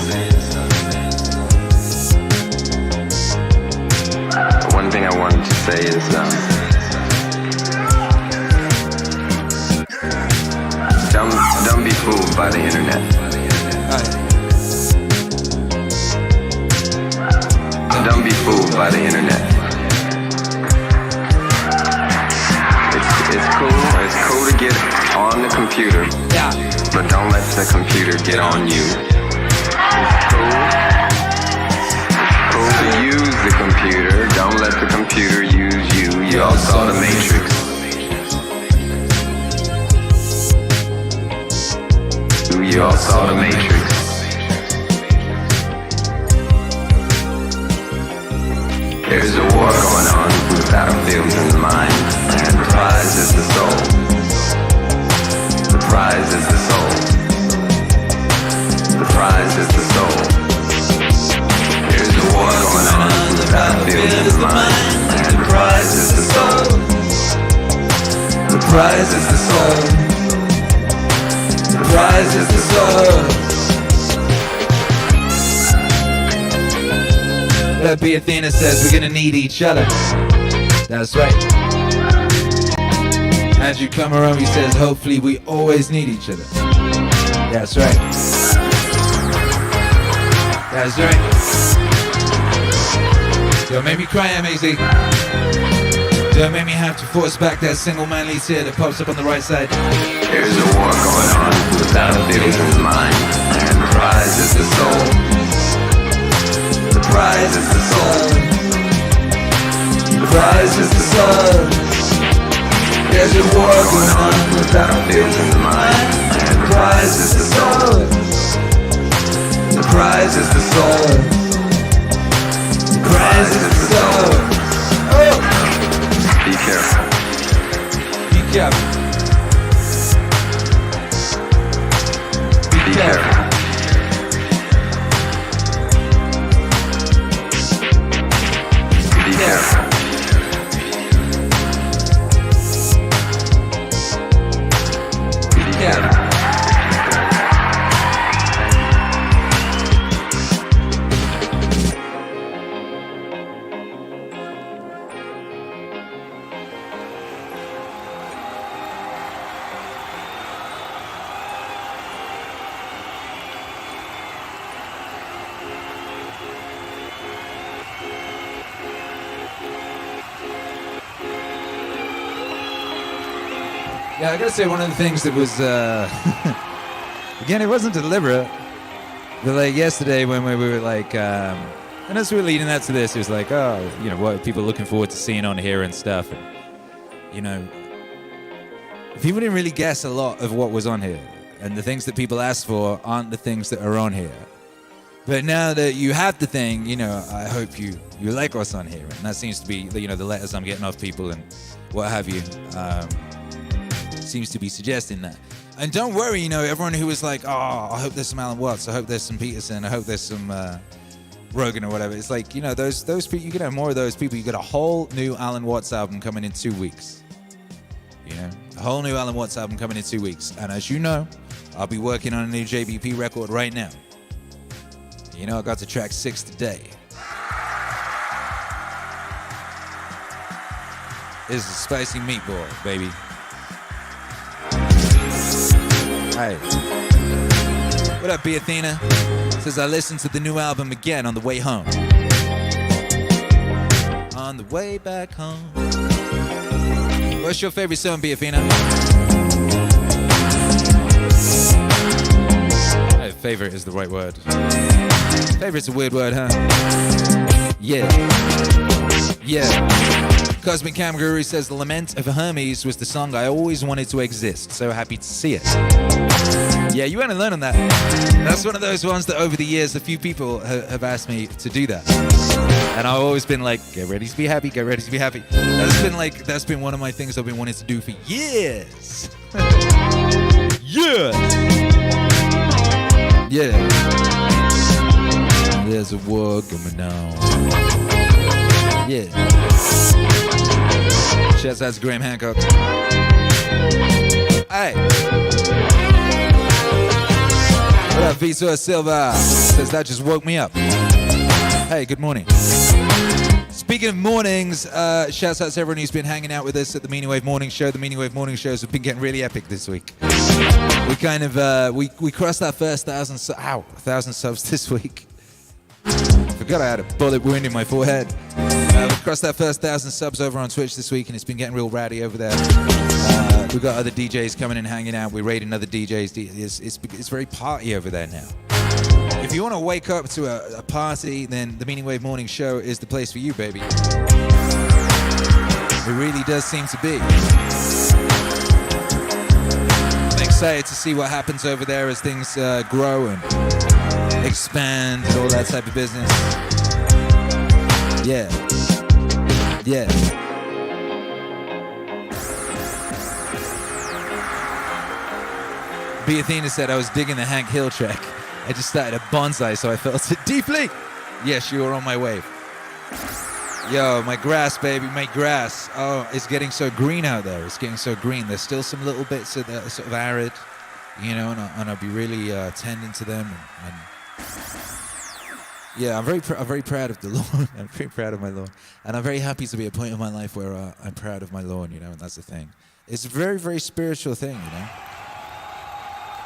be fooled by the internet. Don't be fooled by the internet. It's cool to get on the computer, but don't let the computer get on you. It's cool to use the computer, don't let the computer use you. You all saw the Matrix. You all saw the Matrix. There's a war going on with battlefields in the mind, and the prize is the soul. The prize is the soul. The prize is the soul. There's a war going on with battlefields in the mind, and the prize is the soul. The prize is the soul. The prize is the soul. B Athena says we're gonna need each other. That's right. Andrew Kamaromi says hopefully we always need each other. That's right. That's right. Don't make me cry, MAZ. Don't make me have to force back that single manly tear that pops up on the right side. There's a war going on with battlefields in the mind, and the prize is the soul. The prize is the soul. The prize is the soul. There's a war going on with battlefields in the mind, and the prize is the soul. The prize is the soul. The prize is the soul. Oh. Be careful. Be careful. Be careful. Be careful. Be careful. Yeah, I gotta say one of the things that was, again, it wasn't deliberate, but like yesterday when we were like, and as we were leading up to this, it was like, oh, you know, what people are looking forward to seeing on here and stuff, and, you know, people didn't really guess a lot of what was on here, and the things that people asked for aren't the things that are on here. But now that you have the thing, you know, I hope you like what's on here, and that seems to be, you know, the letters I'm getting off people and what have you. Seems to be suggesting that. And don't worry, you know, everyone who was like, oh, I hope there's some Alan Watts, I hope there's some Peterson, I hope there's some Rogan or whatever. It's like, you know, those people, you can have more of those people. You got a whole new Alan Watts album coming in 2 weeks. You know, a whole new Alan Watts album coming in 2 weeks. And as you know, I'll be working on a new JBP record right now. You know, I got to track 6 today. This is a spicy meatball, baby. Hey. What up, B Athena? Says I listened to the new album again on the way home. On the way back home. What's your favorite song, B Athena? Hey, favorite is the right word. Favorite's a weird word, huh? Yeah. Yeah. Cosmic Cam Guru says the Lament of Hermes was the song I always wanted to exist. So happy to see it. Yeah, you want to learn on that. That's one of those ones that over the years, a few people have asked me to do that. And I've always been like, get ready to be happy, get ready to be happy. That's been one of my things I've been wanting to do for years. Yeah. Yeah. There's a war going on. Yeah. Shouts out to Graham Hancock. Hey. What up, Vitor Silva? Says that just woke me up. Hey, good morning. Speaking of mornings, shouts out to everyone who's been hanging out with us at the Meaningwave Morning Show. The Meaningwave Morning Shows have been getting really epic this week. We kind of, we crossed our first 1,000 subs this week. Forgot I had a bullet wound in my forehead. We crossed our first 1,000 subs over on Twitch this week, and it's been getting real rowdy over there. We've got other DJs coming and hanging out. We're raiding other DJs. It's very party over there now. If you want to wake up to a party, then the Meaningwave Morning Show is the place for you, baby. It really does seem to be. I'm excited to see what happens over there as things grow and expand and all that type of business. Yeah. Yeah. B. Athena said I was digging the Hank Hill track. I just started a bonsai, so I felt it deeply. Yes, you were on my wave. Yo, my grass, baby, my grass. Oh, it's getting so green out there. It's getting so green. There's still some little bits that are sort of arid, you know, and I'll be really tending to them. And yeah, I'm very proud of the lawn. I'm very proud of my lawn. And I'm very happy to be at a point in my life where I'm proud of my lawn, you know, and that's the thing. It's a very, very spiritual thing, you know.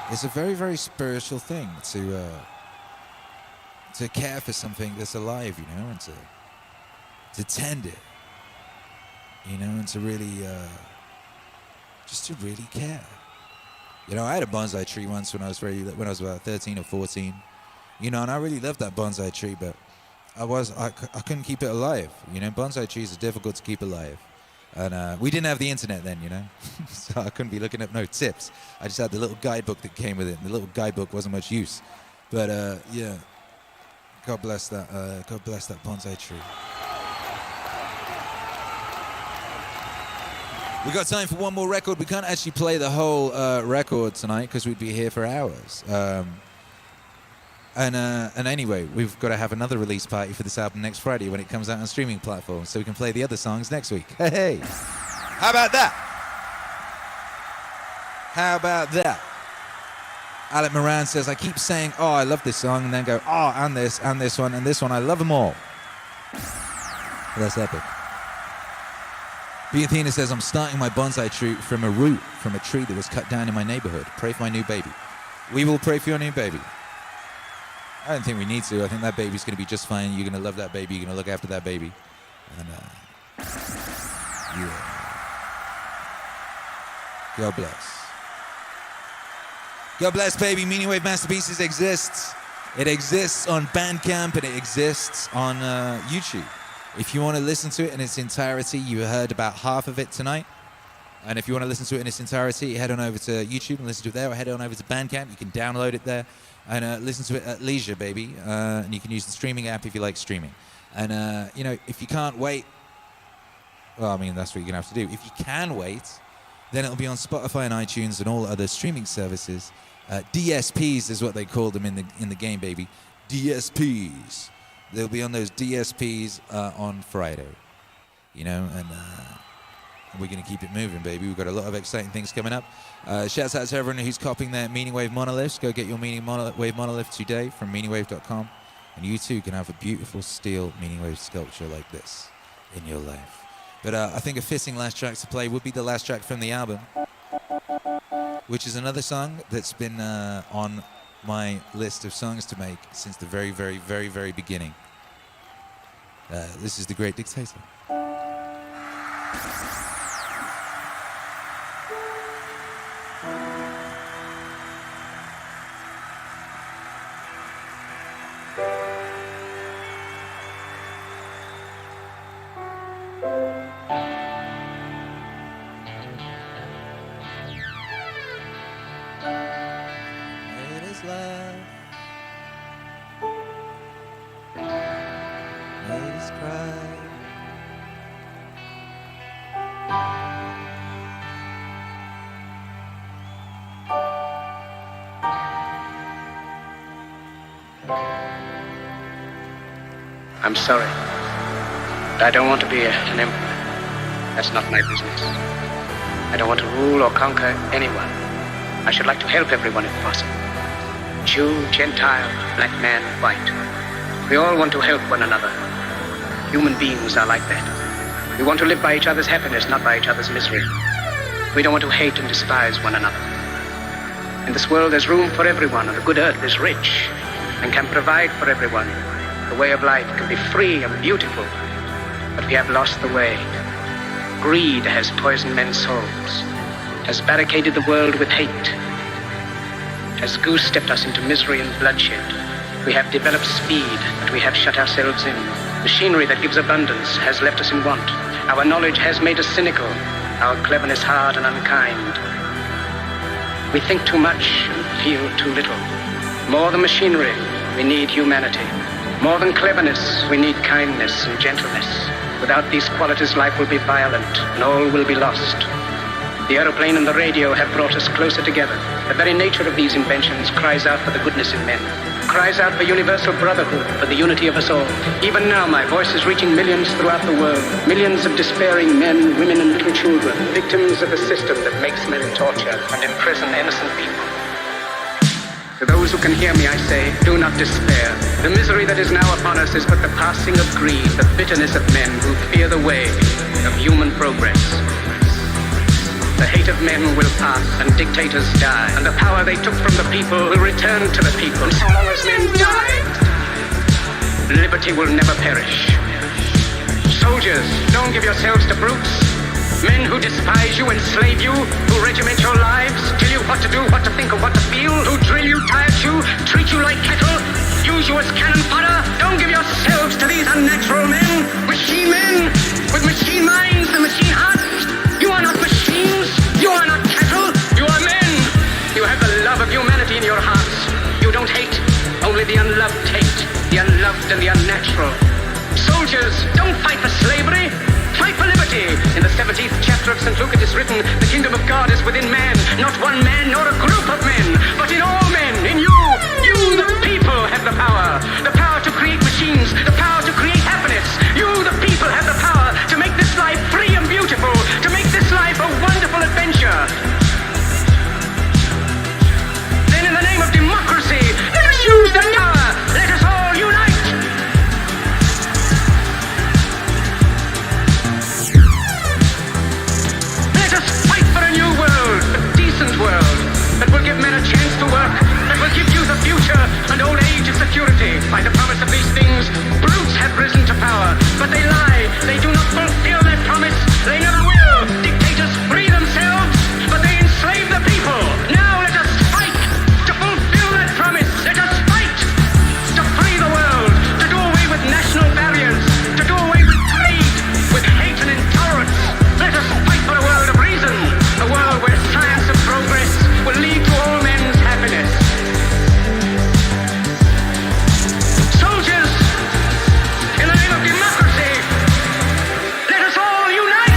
It's a very, very spiritual thing to care for something that's alive, you know, and to tend it, you know, and to really, just to really care. You know, I had a bonsai tree once when I was about 13 or 14, you know, and I really loved that bonsai tree, but I couldn't keep it alive, you know. Bonsai trees are difficult to keep alive. And we didn't have the internet then, you know, so I couldn't be looking up no tips. I just had the little guidebook that came with it, and the little guidebook wasn't much use. But yeah, God bless that bonsai tree. We got time for one more record. We can't actually play the whole record tonight because we'd be here for hours. And anyway, we've got to have another release party for this album next Friday when it comes out on streaming platforms, so we can play the other songs next week. Hey, how about that? How about that? Alec Moran says, I keep saying, oh, I love this song, and then go, oh, and this one, and this one. I love them all. Well, that's epic. B. Athena says, I'm starting my bonsai tree from a root from a tree that was cut down in my neighborhood. Pray for my new baby. We will pray for your new baby. I don't think we need to. I think that baby's going to be just fine. You're going to love that baby. You're going to look after that baby. And, yeah. God bless. God bless, baby. Meaningwave Masterpieces exists. It exists on Bandcamp, and it exists on YouTube. If you want to listen to it in its entirety, you heard about half of it tonight. And if you want to listen to it in its entirety, head on over to YouTube and listen to it there, or head on over to Bandcamp. You can download it there and listen to it at leisure, baby. And you can use the streaming app if you like streaming. And, you know, if you can't wait, well, I mean, that's what you're going to have to do. If you can wait, then it'll be on Spotify and iTunes and all other streaming services. DSPs is what they call them in the game, baby. DSPs. They'll be on those DSPs on Friday, you know, and we're going to keep it moving, baby. We've got a lot of exciting things coming up. Shouts out to everyone who's copying their Meaningwave monoliths. Go get your Meaningwave monolith today from meaningwave.com, and you too can have a beautiful steel Meaningwave sculpture like this in your life. But I think a fitting last track to play would be the last track from the album, which is another song that's been on my list of songs to make since the very, very, very, very beginning. This is The Great Dictator. made us cry. I'm sorry, but I don't want to be an emperor. That's not my business. I don't want to rule or conquer anyone. I should like to help everyone if possible. Jew, Gentile, black man, white. We all want to help one another. Human beings are like that. We want to live by each other's happiness, not by each other's misery. We don't want to hate and despise one another. In this world there's room for everyone, and the good earth is rich and can provide for everyone. The way of life can be free and beautiful, but we have lost the way. Greed has poisoned men's souls, has barricaded the world with hate, has goose-stepped us into misery and bloodshed. We have developed speed, but we have shut ourselves in. Machinery that gives abundance has left us in want. Our knowledge has made us cynical, our cleverness hard and unkind. We think too much and feel too little. More than machinery, we need humanity. More than cleverness, we need kindness and gentleness. Without these qualities, life will be violent and all will be lost. The aeroplane and the radio have brought us closer together. The very nature of these inventions cries out for the goodness in men, cries out for universal brotherhood, for the unity of us all. Even now, my voice is reaching millions throughout the world. Millions of despairing men, women, and little children, victims of a system that makes men torture and imprison innocent people. To those who can hear me, I say, do not despair. The misery that is now upon us is but the passing of greed, the bitterness of men who fear the way of human progress. The hate of men will pass and dictators die, and the power they took from the people will return to the people. So long as men die, liberty will never perish. Soldiers, don't give yourselves to brutes. Men who despise you, enslave you, who regiment your lives, tell you what to do, what to think, or what to feel, who drill you, tire you, treat you like cattle, use you as cannon fodder. Don't give yourselves to these unnatural men, machine men, with machine minds and machine hearts. You are not machines, you are not cattle, you are men. You have the love of humanity in your hearts. You don't hate, only the unloved hate, the unloved and the unnatural. Soldiers, don't fight for slavery. Fight for liberty. In the 17th chapter of St. Luke it is written, the kingdom of God is within man, not one man nor a group of men, but in all men, in you. You, the people, have the power to create machines, the power to create happiness. You, the people, have the power to make this life free and beautiful, to make this life a wonderful adventure. Then in the name of democracy, let us use that power. Let us all unite. World that will give men a chance to work, that will give youth a future and old age a security. By the promise of these things, brutes have risen to power, but they lie. They do not fulfill their promise. They never will. Dictators free themselves, but they enslave the people. Now let us fight to fulfill that promise. Let us fight to free the world, to do away with national barriers, to do away with greed, with hate and intolerance. Let us fight for a world of reason, a world where science and progress will lead to all men's happiness. Soldiers, in the name of democracy, let us all unite!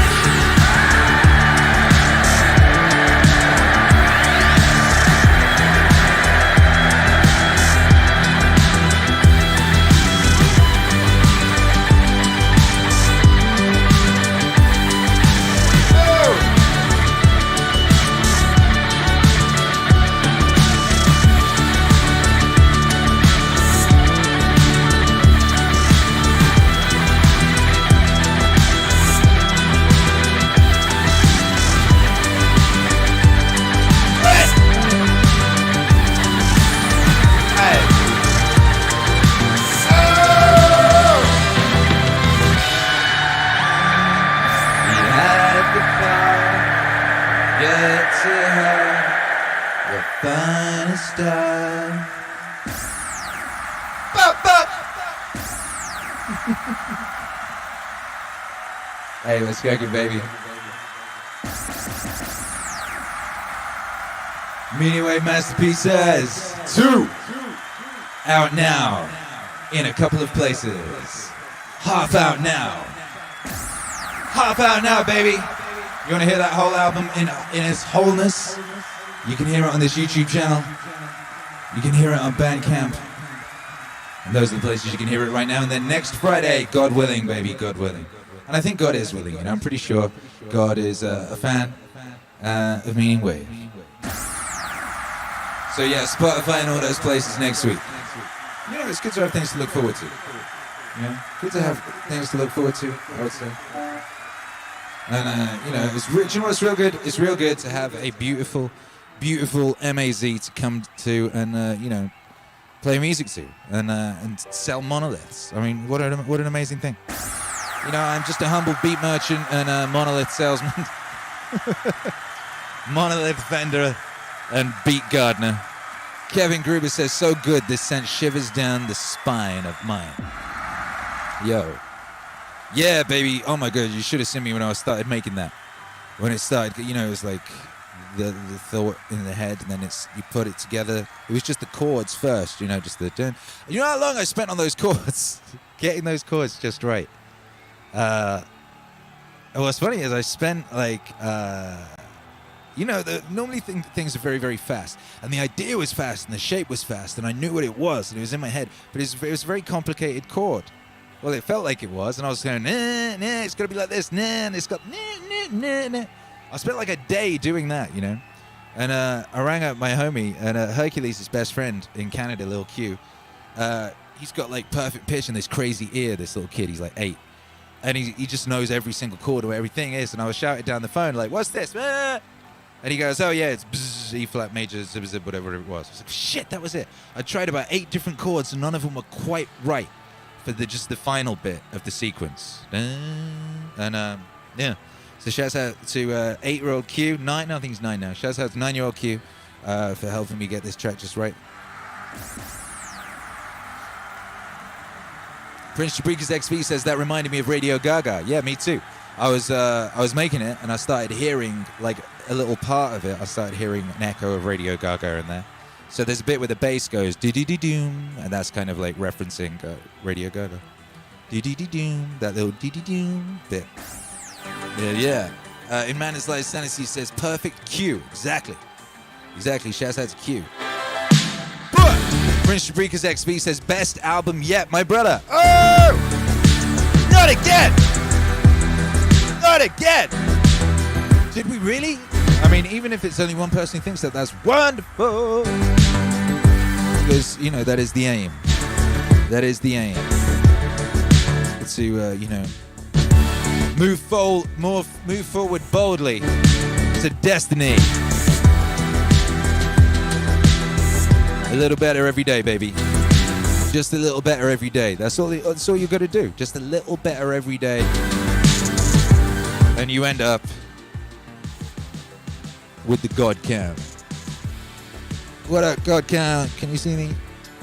Hey, let's go, good baby. MEANINGWAVE Masterpieces 2 out now in a couple of places. Half Out Now. Half Out Now, baby. You want to hear that whole album in its wholeness? You can hear it on this YouTube channel. You can hear it on Bandcamp. And those are the places you can hear it right now. And then next Friday, God willing, baby, God willing. And I think God is willing, you know. I'm pretty sure God is a fan of MEANINGWAVE. So yeah, Spotify and all those places next week. You know, it's good to have things to look forward to. You know, good to have things to look forward to, I would say. And you know, do you know what's real good? It's real good to have a beautiful, beautiful MAZ to come to and you know, play music to and sell monoliths. I mean, what an amazing thing. You know, I'm just a humble beat merchant and a monolith salesman, monolith vendor and beat gardener. Kevin Gruber says, so good, this sent shivers down the spine of mine. Yo. Yeah, baby. Oh my God, you should have seen me when I started making that. When it started, you know, it was like the thought in the head, and then you put it together. It was just the chords first, you know, just the dun. You know how long I spent on those chords? Getting those chords just right. What's funny is I spent like, you know, normally things are very, very fast. And the idea was fast, and the shape was fast, and I knew what it was, and it was in my head. But it was a very complicated chord. Well, it felt like it was, and I was going, nah, it's got to be like this, nah, and it's got, nah. I spent like a day doing that, you know. And I rang up my homie, and Hercules, his best friend in Canada, Lil Q. He's got like perfect pitch and this crazy ear, this little kid, he's like 8. And he just knows every single chord where everything is. And I was shouting down the phone, like, what's this? And he goes, oh yeah, it's bzz, E flat major, zip, zip, whatever it was. I was like, shit, that was it. I tried about 8 different chords, and none of them were quite right for just the final bit of the sequence. And yeah. So shouts out to 8-year-old Q, 9, I think he's 9 now. Shouts out to 9-year-old Q for helping me get this track just right. Prince Jabrika's XP says that reminded me of Radio Gaga. Yeah, me too. I was making it, and I started hearing like a little part of it. I started hearing an echo of Radio Gaga in there. So there's a bit where the bass goes dee-dee-dee-doom, and that's kind of like referencing Radio Gaga. Dee-dee-dee-doom, that little dee-dee-doom bit. Yeah. In Man's Life, Sanity says perfect Q. Exactly. Shouts out to Q. But Prince Jabrika's XP says best album yet, my brother. Oh! Not again! Not again! Did we really? I mean, even if it's only one person who thinks that, that's wonderful. Because, you know, that is the aim. That is the aim. To, you know, move forward boldly to destiny. A little better every day, baby. Just a little better every day. That's all you got to do. Just a little better every day. And you end up with the God Count. What up, God Count? Can you see me?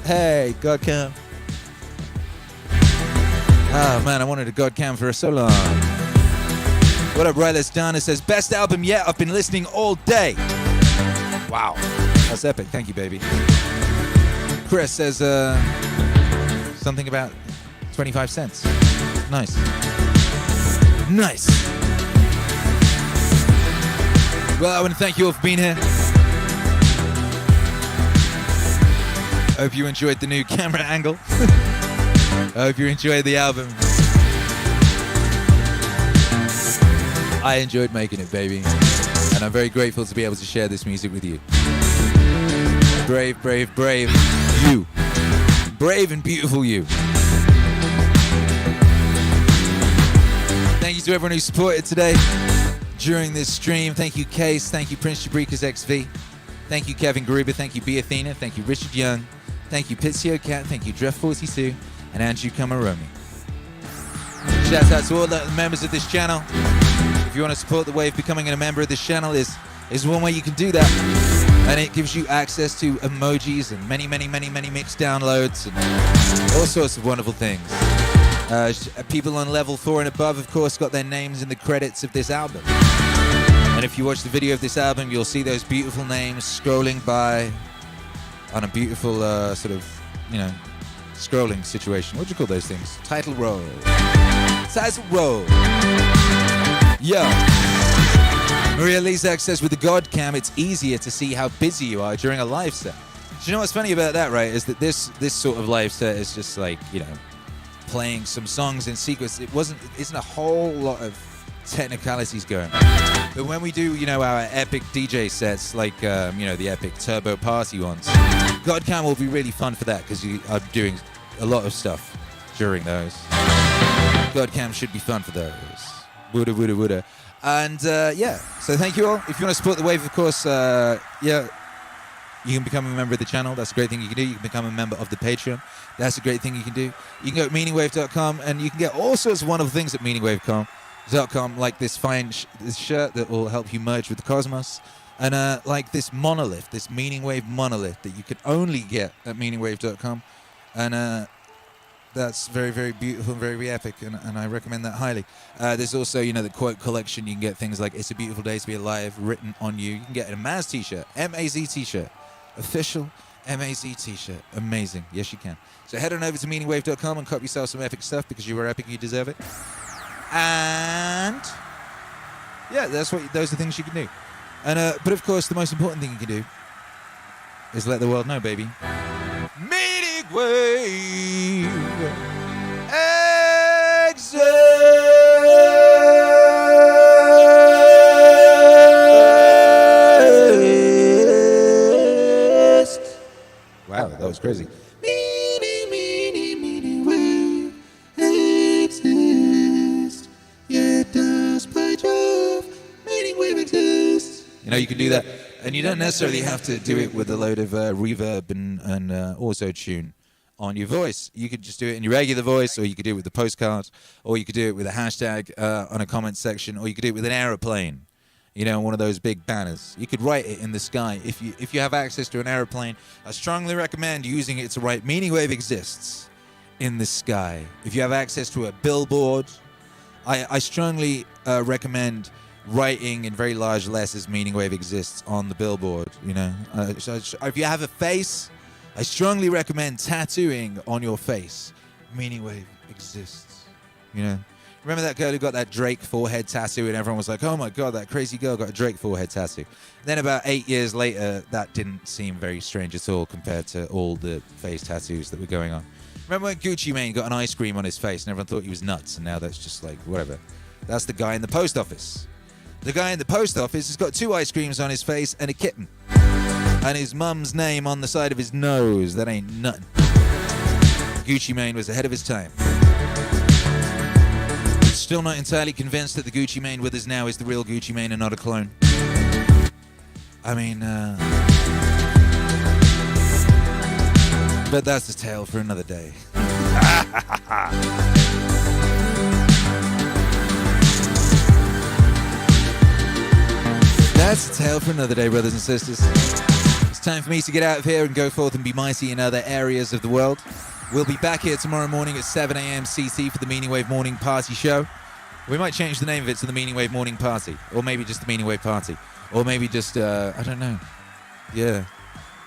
Hey, God Count. Oh man, I wanted a God Count for so long. What up, Ryless Donna says, best album yet, I've been listening all day. Wow, that's epic, thank you, baby. Chris says, something about 25 cents. Nice. Well, I want to thank you all for being here. I hope you enjoyed the new camera angle. I hope you enjoyed the album. I enjoyed making it, baby. And I'm very grateful to be able to share this music with you. Brave, brave, brave you. Brave and beautiful you. Thank you to everyone who supported today during this stream. Thank you, Case. Thank you, Prince Jabrika's XV. Thank you, Kevin Gruber. Thank you, B. Athena. Thank you, Richard Young. Thank you, Pizio Cat. Thank you, Dreff42. And Andrew Kamaromi. Shout out to all the members of this channel. If you want to support the wave, becoming a member of this channel is one way you can do that. And it gives you access to emojis and many mixed downloads and all sorts of wonderful things. People on level 4 and above, of course, got their names in the credits of this album. And if you watch the video of this album, you'll see those beautiful names scrolling by on a beautiful sort of, you know, scrolling situation. What do you call those things? Title roll. Title roll. Yo. Maria Lizak says, with the God Cam, it's easier to see how busy you are during a live set. Do you know what's funny about that, right? Is that this sort of live set is just like, you know, playing some songs in sequence. Isn't a whole lot of technicalities going on. But when we do, you know, our epic DJ sets, like, you know, the epic turbo party ones, God Cam will be really fun for that because you are doing a lot of stuff during those. God Cam should be fun for those. Woulda, woulda, woulda. And, yeah, so thank you all. If you want to support the wave, of course, yeah, you can become a member of the channel. That's a great thing you can do. You can become a member of the Patreon. That's a great thing you can do. You can go to meaningwave.com and you can get all sorts of wonderful things at meaningwave.com, like this fine this shirt that will help you merge with the cosmos, and like this monolith, this Meaningwave monolith that you can only get at meaningwave.com, and that's very, very beautiful and very epic, and I recommend that highly. There's also, you know, the quote collection. You can get things like "It's a beautiful day to be alive" written on you. You can get a Maz t-shirt, M-A-Z t-shirt, official M-A-Z t-shirt. Amazing. Yes, you can. So head on over to meaningwave.com and cop yourself some epic stuff because you are epic and you deserve it. And yeah, those are things you can do. And but of course, the most important thing you can do is let the world know, baby. Meaningwave exists. Wow, that was crazy. Meaningwave exists. Yeah, it does, by Jove. Meaningwave exists. You know, you can do that. And you don't necessarily have to do it with a load of reverb and auto-tune on your voice. You could just do it in your regular voice, or you could do it with the postcard, or you could do it with a hashtag on a comment section, or you could do it with an aeroplane, you know, one of those big banners. You could write it in the sky. If you have access to an aeroplane, I strongly recommend using it to write "Meaningwave exists" in the sky. If you have access to a billboard, I strongly recommend writing in very large letters "Meaningwave exists" on the billboard, you know. If you have a face, I strongly recommend tattooing on your face "Meaningwave exists," you know. Remember that girl who got that Drake forehead tattoo and everyone was like, oh my God, that crazy girl got a Drake forehead tattoo. Then about 8 years later, that didn't seem very strange at all compared to all the face tattoos that were going on. Remember when Gucci Mane got an ice cream on his face and everyone thought he was nuts, and now that's just like, whatever. That's the guy in the post office. The guy in the post office has got 2 ice creams on his face and a kitten. And his mum's name on the side of his nose. That ain't nothing. Gucci Mane was ahead of his time. Still not entirely convinced that the Gucci Mane with us now is the real Gucci Mane and not a clone. I mean, but that's a tale for another day. That's a tale for another day, brothers and sisters. It's time for me to get out of here and go forth and be mighty in other areas of the world. We'll be back here tomorrow morning at 7 a.m. CT for the Meaningwave Morning Party Show. We might change the name of it to the Meaningwave Morning Party, or maybe just the Meaningwave Party, or maybe just, I don't know. Yeah,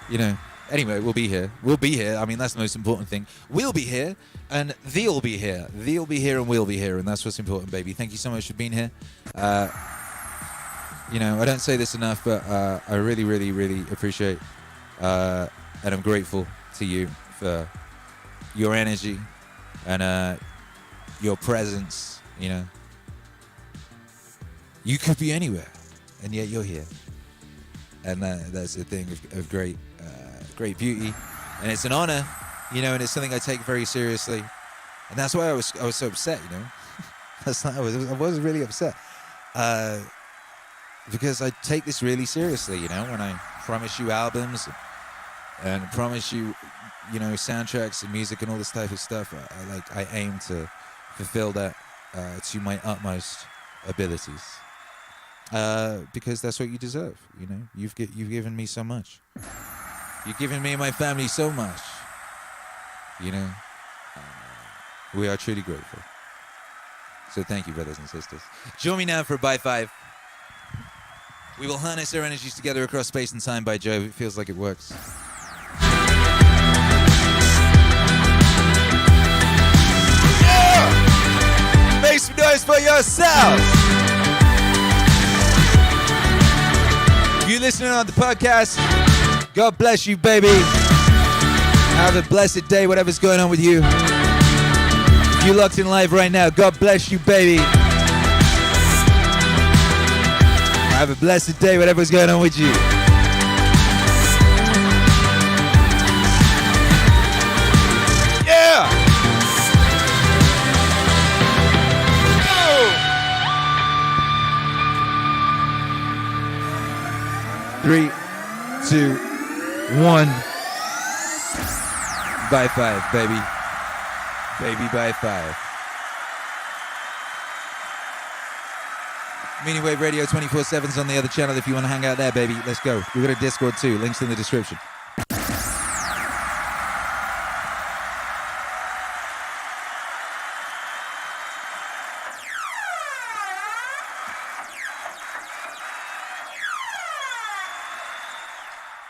you know. Anyway, we'll be here. We'll be here. I mean, that's the most important thing. We'll be here, and thee'll be here. Thee'll be here, and we'll be here, and that's what's important, baby. Thank you so much for being here. You know, I don't say this enough, but I really, really, really appreciate and I'm grateful to you for your energy and your presence, you know. You could be anywhere, and yet you're here. And that's a thing of great beauty. And it's an honor, you know, and it's something I take very seriously. And that's why I was so upset, you know. I was really upset. Because I take this really seriously, you know, when I promise you albums and promise you, you know, soundtracks and music and all this type of stuff. I aim to fulfill that to my utmost abilities, because that's what you deserve. You know, you've given me so much. You've given me and my family so much. You know, we are truly grateful. So thank you, brothers and sisters. Join me now for a By 5. We will harness our energies together across space and time, by Jove. It feels like it works. for yourself. If you're listening on the podcast, God bless you, baby. Have a blessed day, whatever's going on with you. If you're locked in live right now, God bless you, baby. Have a blessed day, whatever's going on with you. Yeah! Oh. 3, 2, 1. By 5, baby. Baby by 5. MEANINGWAVE Radio 24/7's on the other channel if you want to hang out there, baby. Let's go. We've got a Discord too. Links in the description.